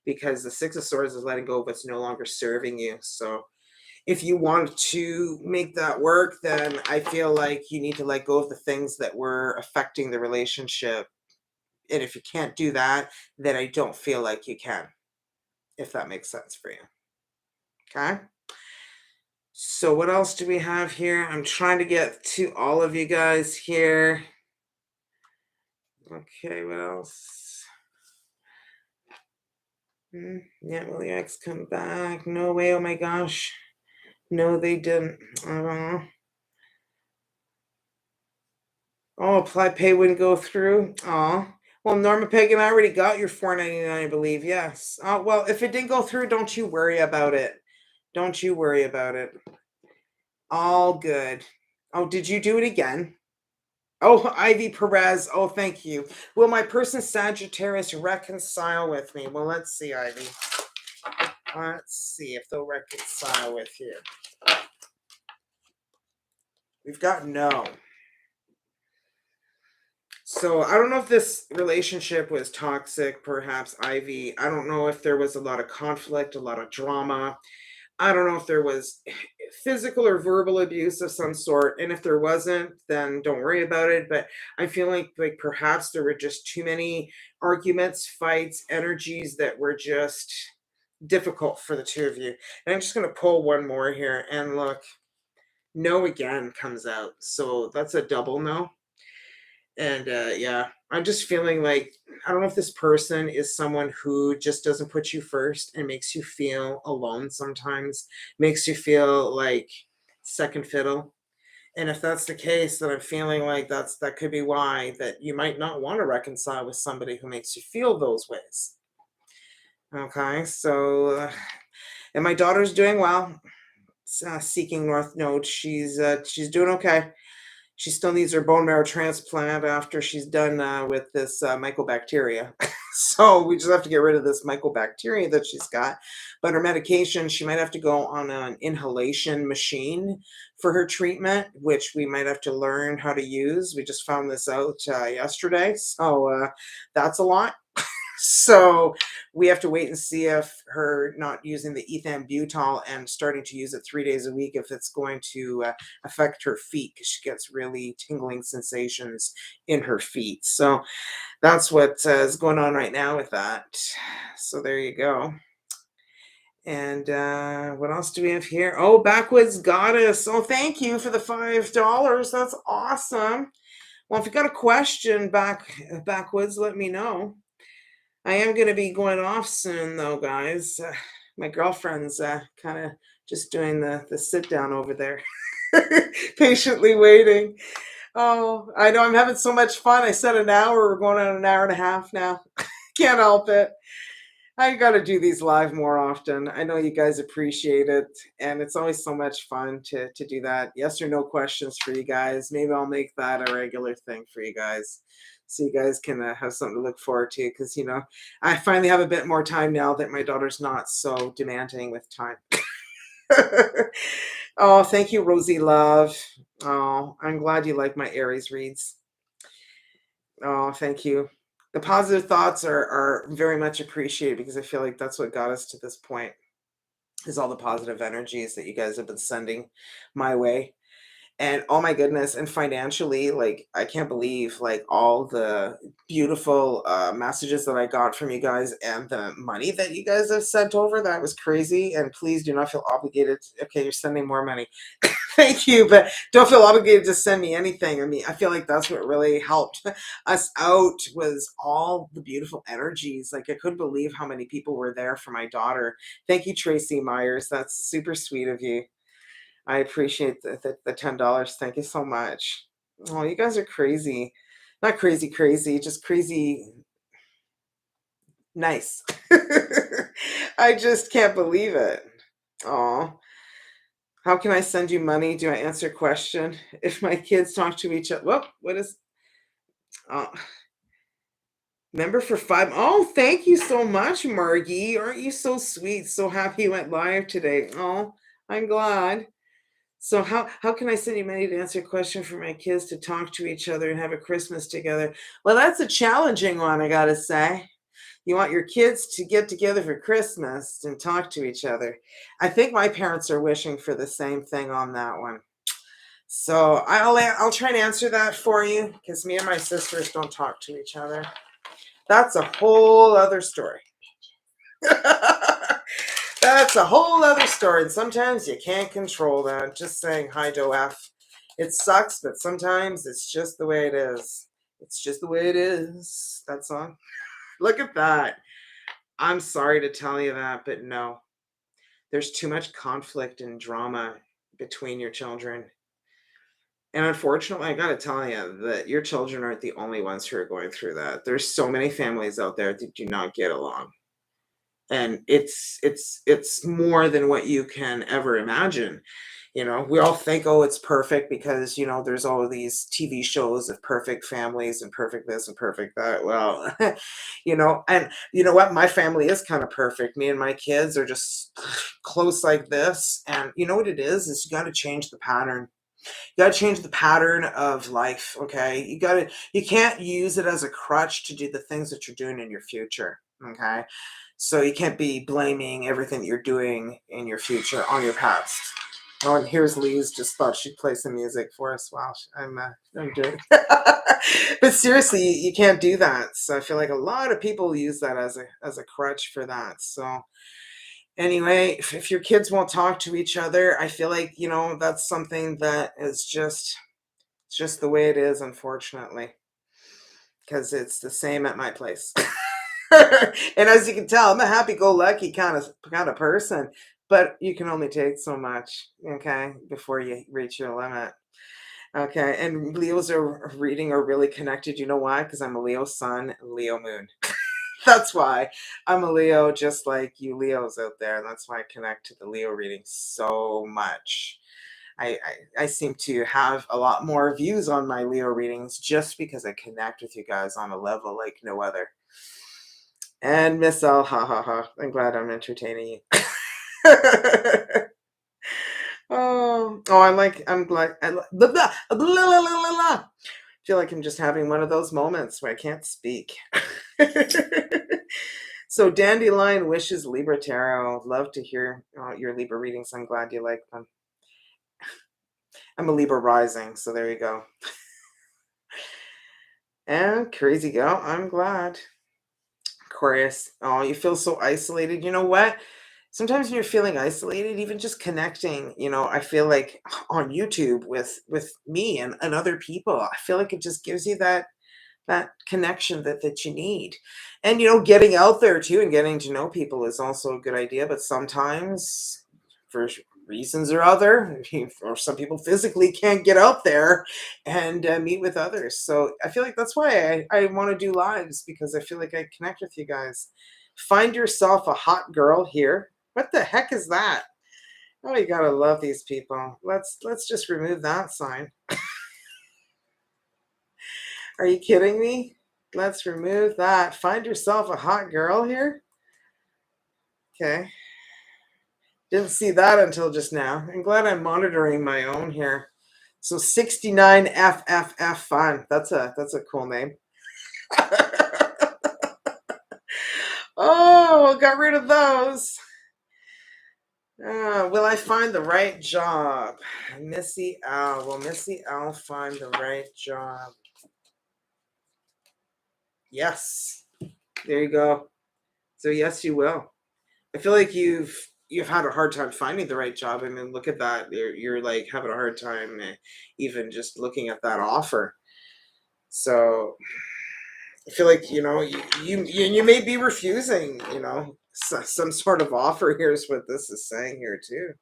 because the Six of Swords is letting go of what's no longer serving you. So if you want to make that work, then I feel like you need to let go of the things that were affecting the relationship. And if you can't do that, then I don't feel like you can, if that makes sense for you. Okay? So what else do we have here? I'm trying to get to all of you guys here. Okay, what else? Yeah, will the ex come back? No way, oh my gosh. No, they didn't. Oh, apply pay wouldn't go through. Oh, well, Norma Pagan, I already got your $4.99, I believe. Yes. Oh, well, if it didn't go through, don't you worry about it. Don't you worry about it. All good. Oh, did you do it again? Oh, Ivy Perez. Oh, thank you. Will my person Sagittarius reconcile with me? Well, let's see, Ivy. Let's see if they'll reconcile with you. We've got no. So I don't know if this relationship was toxic, perhaps, Ivy. I don't know if there was a lot of conflict, a lot of drama. I don't know if there was physical or verbal abuse of some sort. And if there wasn't, then don't worry about it. But I feel like perhaps there were just too many arguments, fights, energies that were just difficult for the two of you. And I'm just going to pull one more here. And look, no again comes out. So that's a double no. And yeah, I'm just feeling like, I don't know if this person is someone who just doesn't put you first and makes you feel alone sometimes, makes you feel like second fiddle. And if that's the case, then I'm feeling like that could be why that you might not want to reconcile with somebody who makes you feel those ways. Okay, so and my daughter's doing well. Seeking North Node, she's doing okay. She still needs her bone marrow transplant after she's done with this mycobacteria. So we just have to get rid of this mycobacteria that she's got. But her medication, she might have to go on an inhalation machine for her treatment, which we might have to learn how to use. We just found this out yesterday. So that's a lot. So we have to wait and see if her not using the ethambutol and starting to use it 3 days a week, if it's going to affect her feet, because she gets really tingling sensations in her feet. So that's what is going on right now with that. So there you go. And what else do we have here? Oh, Backwoods Goddess. Oh, thank you for the $5. That's awesome. Well, if you got a question backwoods, let me know. I am going to be going off soon, though, guys. My girlfriend's kind of just doing the sit down over there, patiently waiting. Oh, I know I'm having so much fun. I said an hour. We're going on an hour and a half now. Can't help it. I got to do these live more often. I know you guys appreciate it, and it's always so much fun to do that. Yes or no questions for you guys. Maybe I'll make that a regular thing for you guys, so you guys can have something to look forward to. Because I finally have a bit more time now that my daughter's not so demanding with time. Oh, thank you, Rosie Love. Oh, I'm glad you like my Aries reads. Oh, thank you. The positive thoughts are very much appreciated, because I feel like that's what got us to this point, is all the positive energies that you guys have been sending my way. And oh my goodness, and financially, like, I can't believe like all the beautiful messages that I got from you guys, and the money that you guys have sent over. That was crazy. And please do not feel obligated. Okay, you're sending more money. Thank you, but don't feel obligated to send me anything. I mean, I feel like that's what really helped us out, was all the beautiful energies. Like, I couldn't believe how many people were there for my daughter. Thank you, Tracy Myers. That's super sweet of you. I appreciate the $10. Thank you so much. Oh, you guys are crazy. Not crazy, crazy, just crazy nice. I just can't believe it. Oh, how can I send you money? Do I answer question? If my kids talk to each other. Well, what is oh, member for five? Oh, thank you so much, Margie. Aren't you so sweet? So happy you went live today. Oh, I'm glad. So how can I send you money to answer a question for my kids to talk to each other and have a Christmas together? Well, that's a challenging one, I gotta say. You want your kids to get together for Christmas and talk to each other. I think my parents are wishing for the same thing on that one. So I'll try and answer that for you, because me and my sisters don't talk to each other. That's a whole other story. That's a whole other story. And sometimes you can't control that. Just saying hi, Doaf. It sucks, but sometimes it's just the way it is. It's just the way it is. That's all. Look at that. I'm sorry to tell you that, but no. There's too much conflict and drama between your children. And unfortunately, I got to tell you that your children aren't the only ones who are going through that. There's so many families out there that do not get along. And it's more than what you can ever imagine. We all think, oh, it's perfect because there's all of these TV shows of perfect families and perfect this and perfect that. Well, and you know what, my family is kind of perfect. Me and my kids are just close like this. And you know what it is you got to change the pattern. You got to change the pattern of life. Okay, you can't use it as a crutch to do the things that you're doing in your future. Okay, so you can't be blaming everything that you're doing in your future on your past. Oh, and here's Lee's. Just thought she'd play some music for us while I'm doing. But seriously, you can't do that. So I feel like a lot of people use that as a crutch for that. So anyway, if your kids won't talk to each other, I feel like that's something that is just the way it is, unfortunately, because it's the same at my place. And as you can tell, I'm a happy-go-lucky kind of person, but you can only take so much, okay, before you reach your limit. Okay, and Leos are reading are really connected. You know why? Because I'm a Leo sun, Leo moon. That's why I'm a Leo, just like you Leos out there. And that's why I connect to the Leo reading so much. I seem to have a lot more views on my Leo readings just because I connect with you guys on a level like no other. And Miss L, ha ha ha. I'm glad I'm entertaining you. I'm glad. Blah, blah, blah, blah, blah, blah, blah. Feel like I'm just having one of those moments where I can't speak. So, Dandelion wishes Libra Tarot. Love to hear your Libra readings. I'm glad you like them. I'm a Libra rising, so there you go. And crazy girl, I'm glad. Aquarius, oh, you feel so isolated. You know what? Sometimes when you're feeling isolated, even just connecting, I feel like on YouTube with me and other people, I feel like it just gives you that connection that you need. And getting out there too and getting to know people is also a good idea, but sometimes for reasons or other, or some people physically can't get out there and meet with others. So I feel like that's why I want to do lives, because I feel like I connect with you guys. Find yourself a hot girl here. What the heck is that? Oh, you gotta love these people. Let's just remove that sign. Are you kidding me? Let's remove that. Find yourself a hot girl here. Okay. Didn't see that until just now. I'm glad I'm monitoring my own here. So 69 FFF fun. That's a cool name. Oh, got rid of those. Will I find the right job? Missy L. Will Missy L find the right job? Yes. There you go. So yes, you will. I feel like you've had a hard time finding the right job. I mean, look at that. You're like having a hard time even just looking at that offer. So I feel like you may be refusing. Some sort of offer. Here's what this is saying here too.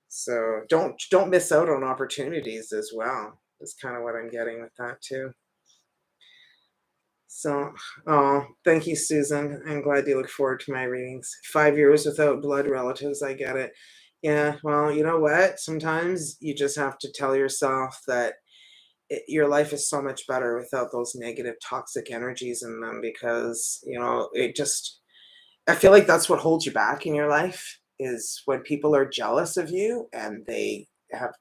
So don't miss out on opportunities as well. That's kind of what I'm getting with that too. So, oh, thank you, Susan. I'm glad you look forward to my readings. 5 years without blood relatives. I get it. Yeah, well, you know what? Sometimes you just have to tell yourself that your life is so much better without those negative, toxic energies in them, because, I feel like that's what holds you back in your life, is when people are jealous of you and they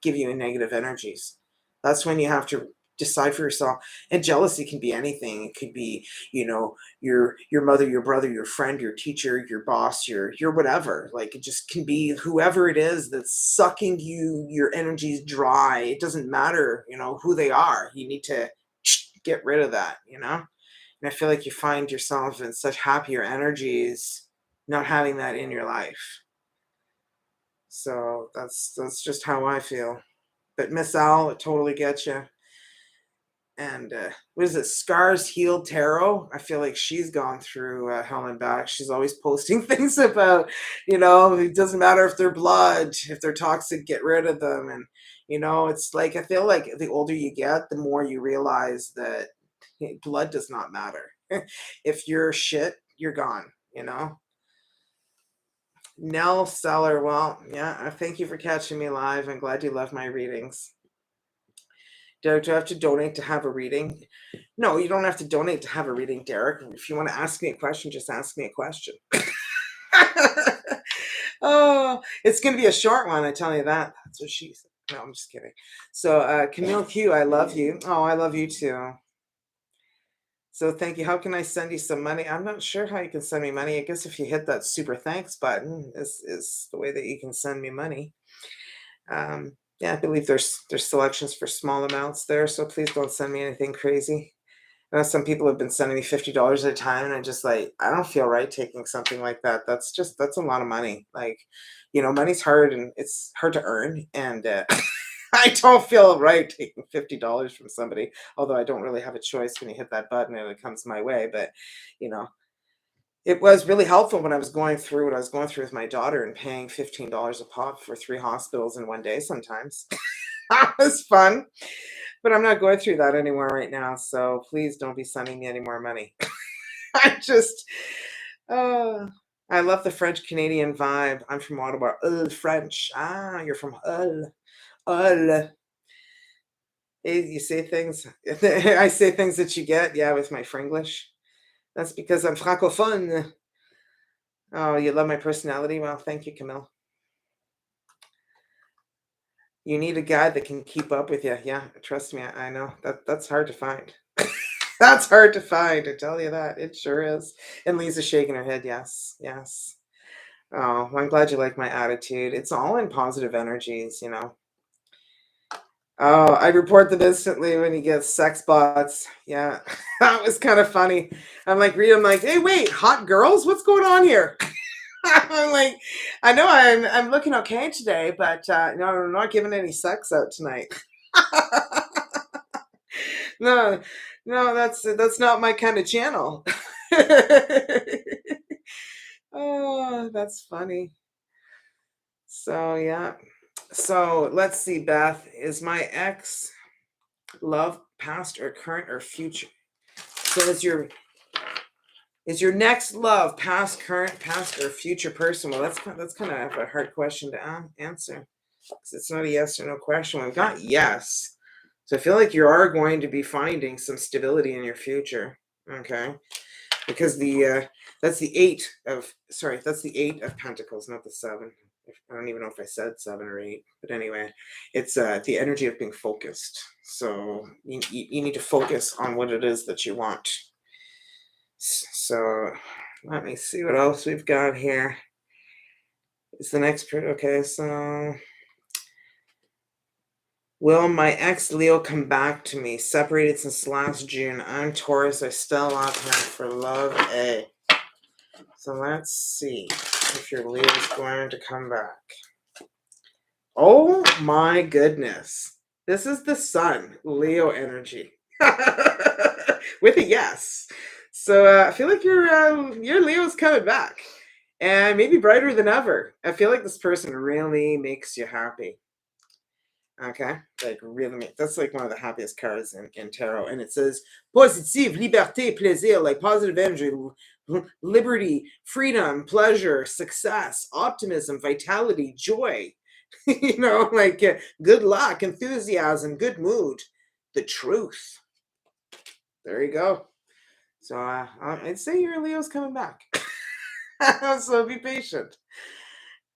give you negative energies. That's when you have to decide for yourself. And jealousy can be anything. It could be, your mother, your brother, your friend, your teacher, your boss, your whatever. Like, it just can be whoever it is that's sucking your energies dry. It doesn't matter, who they are. You need to get rid of that. And I feel like you find yourself in such happier energies not having that in your life. So that's just how I feel. But Miss Al, it totally gets you. And what is it? Scars Healed Tarot. I feel like she's gone through hell and back. She's always posting things about, it doesn't matter if they're blood, if they're toxic, get rid of them. And it's like, I feel like the older you get, the more you realize that blood does not matter. If you're shit, you're gone. Nell Seller, well, yeah, thank you for catching me live. I'm glad you love my readings. Do I have to donate to have a reading? No, you don't have to donate to have a reading, Derek. If you want to ask me a question, just ask me a question. Oh, it's going to be a short one, I tell you that. That's what she said. No, I'm just kidding. So, Camille Q, I love you. Oh, I love you too. So thank you. How can I send you some money? I'm not sure how you can send me money. I guess if you hit that super thanks button is the way that you can send me money. Yeah, I believe there's selections for small amounts there, so please don't send me anything crazy. I know some people have been sending me $50 at a time, and I'm just like, I don't feel right taking something like that. That's a lot of money. Like, money's hard and it's hard to earn, and I don't feel right taking $50 from somebody. Although I don't really have a choice when you hit that button and it comes my way. But you know, it was really helpful when I was going through what I was going through with my daughter and paying $15 a pop for 3 hospitals in one day. Sometimes that was fun. But I'm not going through that anymore right now, so please don't be sending me any more money. I just, uh, I love the French Canadian vibe. I'm from Ottawa. French. Ah, you're from Hull. Hull. Hey, you say things. I say things that you get. Yeah, with my Frenglish. That's because I'm francophone. Oh, you love my personality? Well, thank you, Camille. You need a guy that can keep up with you. Yeah, trust me, I know. That's hard to find. That's hard to find, I tell you that. It sure is. And Lisa's shaking her head. Yes, yes. Oh, well, I'm glad you like my attitude. It's all in positive energies, you know. Oh, I report them instantly when he gets sex bots. Yeah, that was kind of funny. I'm like, hey, wait, hot girls? What's going on here? I'm like, I know I'm looking okay today, but no, I'm not giving any sex out tonight. No, no, that's not my kind of channel. Oh, that's funny. So yeah. So let's see, Beth. Is my ex love past or current or future? So is your next love past, current, past, or future person? Well, that's kind of a hard question to answer. 'Cause it's not a yes or no question. We've got yes. So I feel like you are going to be finding some stability in your future. Okay. Because that's the 8 of Pentacles, not the 7. I don't even know if I said 7 or 8, but anyway, it's the energy of being focused. So you need to focus on what it is that you want. So let me see what else we've got here. Is the next okay? So will my ex Leo come back to me? Separated since last June. I'm Taurus. I still love him for love. So let's see if your Leo is going to come back. Oh my goodness. This is the Sun, Leo energy. With a yes. So I feel like your Leo's coming back. And maybe brighter than ever. I feel like this person really makes you happy. Okay, like really, that's like one of the happiest cards in tarot, and it says positive, liberté, plaisir, like positive energy, liberty, freedom, pleasure, success, optimism, vitality, joy. You know, like good luck, enthusiasm, good mood, the truth. There you go. So I'd say your Leo's coming back. So be patient.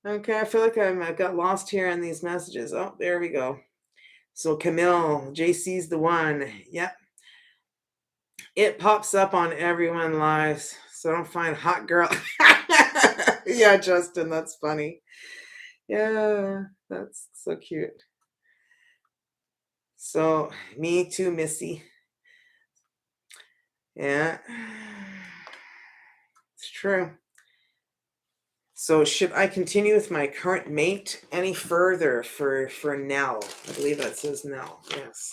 Okay, I feel like I got lost here in these messages. Oh, there we go. So Camille, JC's the one. Yep. It pops up on everyone lives. So don't find hot girl. Yeah, Justin, that's funny. Yeah, that's so cute. So me too, Missy. Yeah. It's true. So should I continue with my current mate any further for Nell? I believe that says Nell. Yes.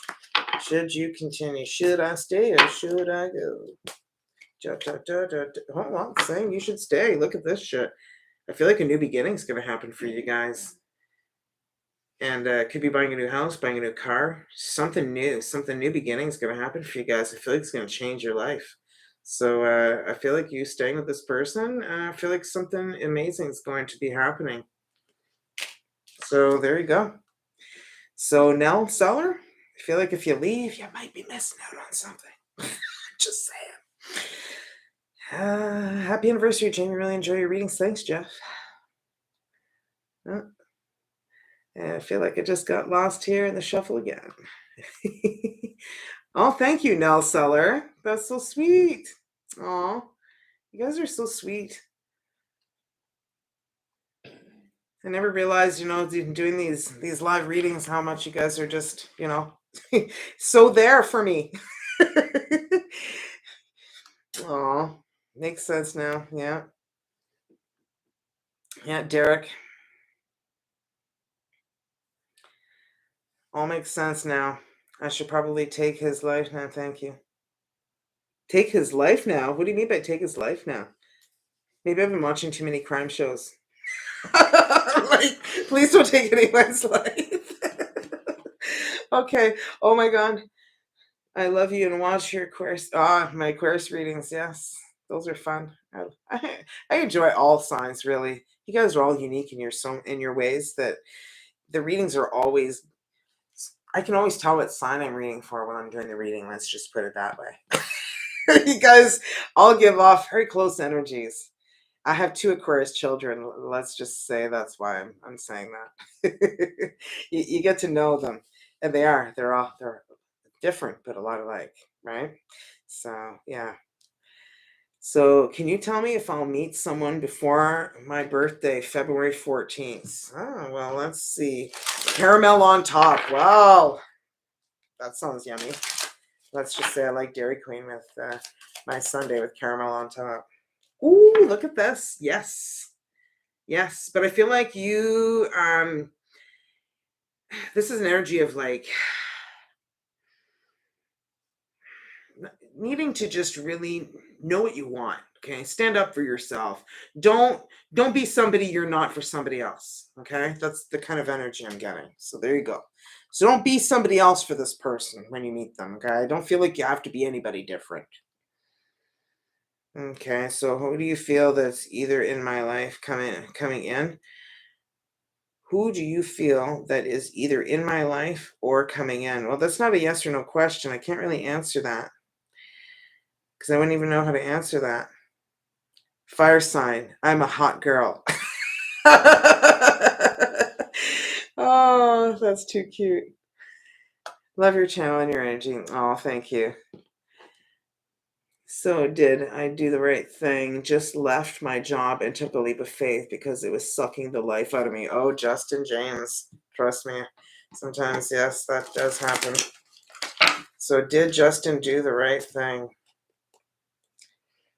Should you continue? Should I stay or should I go? Hold on, saying you should stay. Look at this shit. I feel like a new beginning is going to happen for you guys. And could be buying a new house, buying a new car, something new beginning is going to happen for you guys. I feel like it's going to change your life. So I feel like you staying with this person, I feel like something amazing is going to be happening. So there you go. So Nell Seller, I feel like if you leave, you might be missing out on something. Just saying. Happy anniversary, Jamie. Really enjoy your readings. Thanks, Jeff. And I feel like I just got lost here in the shuffle again. Oh, thank you, Nell Seller. That's so sweet. Oh, you guys are so sweet. I never realized, doing these live readings, how much you guys are just, so there for me. Oh, makes sense now. Yeah. Yeah, Derek. All makes sense now. I should probably take his life now. Thank you. Take his life now? What do you mean by take his life now? Maybe I've been watching too many crime shows. Like, please don't take anyone's life. Okay. Oh my God. I love you and watch your Aquarius. My Aquarius readings. Yes, those are fun. I enjoy all signs. Really, you guys are all unique in your ways. That the readings are always. I can always tell what sign I'm reading for when I'm doing the reading. Let's just put it that way. You guys all give off very close energies. I have two Aquarius children. Let's just say that's why I'm saying that. You get to know them, and they're different, but a lot alike, right? So yeah. So can you tell me if I'll meet someone before my birthday, February 14th? Oh, well, let's see. Caramel on top. Wow, that sounds yummy. Let's just say I like Dairy Queen with my sundae with caramel on top. Ooh, look at this. Yes. Yes. But I feel like this is an energy of like needing to just really know what you want. Okay. Stand up for yourself. Don't be somebody you're not for somebody else. Okay. That's the kind of energy I'm getting. So there you go. So don't be somebody else for this person when you meet them. Okay. I don't feel like you have to be anybody different. Okay, so who do you feel that's either in my life coming in? Who do you feel that is either in my life or coming in? Well, that's not a yes or no question. I can't really answer that because I wouldn't even know how to answer that. Fire sign. I'm a hot girl. Oh, that's too cute. Love your channel and your energy. Oh, thank you. So did I do the right thing? Just left my job and took a leap of faith because it was sucking the life out of me. Oh, Justin James. Trust me. Sometimes, yes, that does happen. So did Justin do the right thing?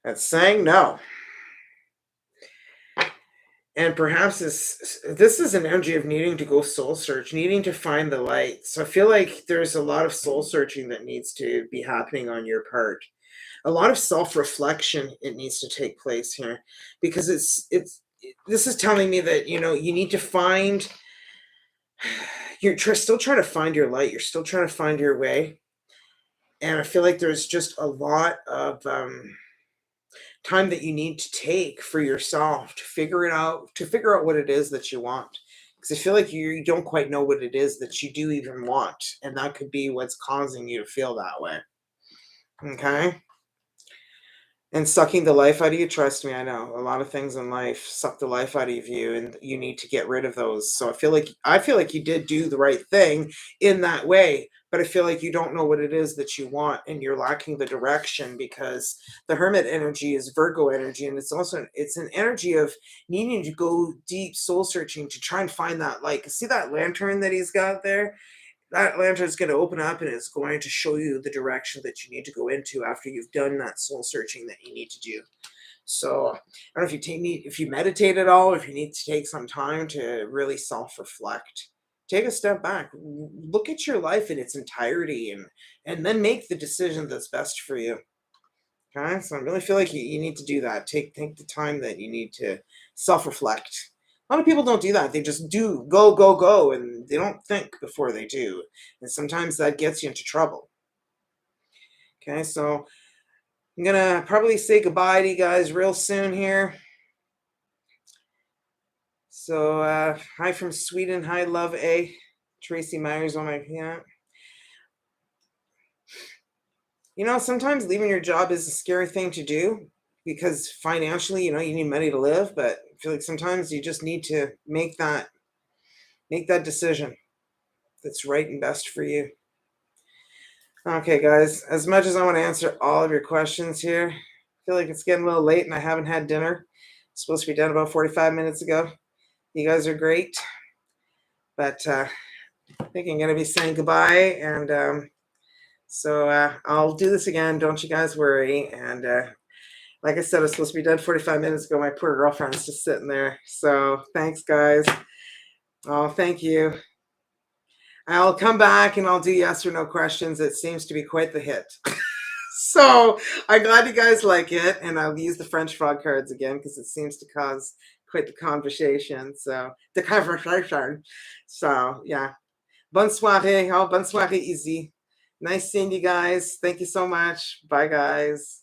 That's saying no. And perhaps this is an energy of needing to go soul search, needing to find the light. So I feel like there's a lot of soul searching that needs to be happening on your part. A lot of self-reflection it needs to take place here because this is telling me that you need to find still trying to find your light, you're still trying to find your way, and I feel like there's just a lot of time that you need to take for yourself to figure it out, to figure out what it is that you want, because I feel like you don't quite know what it is that you do even want, and that could be what's causing you to feel that way. Okay. And sucking the life out of you, trust me, I know. A lot of things in life suck the life out of you and you need to get rid of those. So I feel like you did do the right thing in that way, but I feel like you don't know what it is that you want and you're lacking the direction because the hermit energy is Virgo energy and it's an energy of needing to go deep soul searching to try and find that light. See that lantern that he's got there? That lantern is going to open up and it's going to show you the direction that you need to go into after you've done that soul searching that you need to do. So I don't know if if you meditate at all, if you need to take some time to really self-reflect, take a step back, look at your life in its entirety, and then make the decision that's best for you. Okay, so I really feel like you need to do that. Take the time that you need to self-reflect. A lot of people don't do that. They just do go, go, go, and they don't think before they do. And sometimes that gets you into trouble. Okay, so I'm gonna probably say goodbye to you guys real soon here. So hi from Sweden. Hi, love A. Tracy Myers on my sometimes leaving your job is a scary thing to do because financially, you need money to live, but I feel like sometimes you just need to make that decision that's right and best for you. Okay, guys, as much as I want to answer all of your questions here, I feel like it's getting a little late and I haven't had dinner. It's supposed to be done about 45 minutes ago. You guys are great, but I think I'm going to be saying goodbye. And so I'll do this again. Don't you guys worry. And like I said, it was supposed to be done 45 minutes ago. My poor girlfriend's just sitting there. So thanks, guys. Oh, thank you. I'll come back and I'll do yes or no questions. It seems to be quite the hit. So I'm glad you guys like it. And I'll use the French frog cards again because it seems to cause quite the conversation. So the conversation. So yeah. Bonne soirée. Oh, bonne soirée, easy. Nice seeing you guys. Thank you so much. Bye, guys.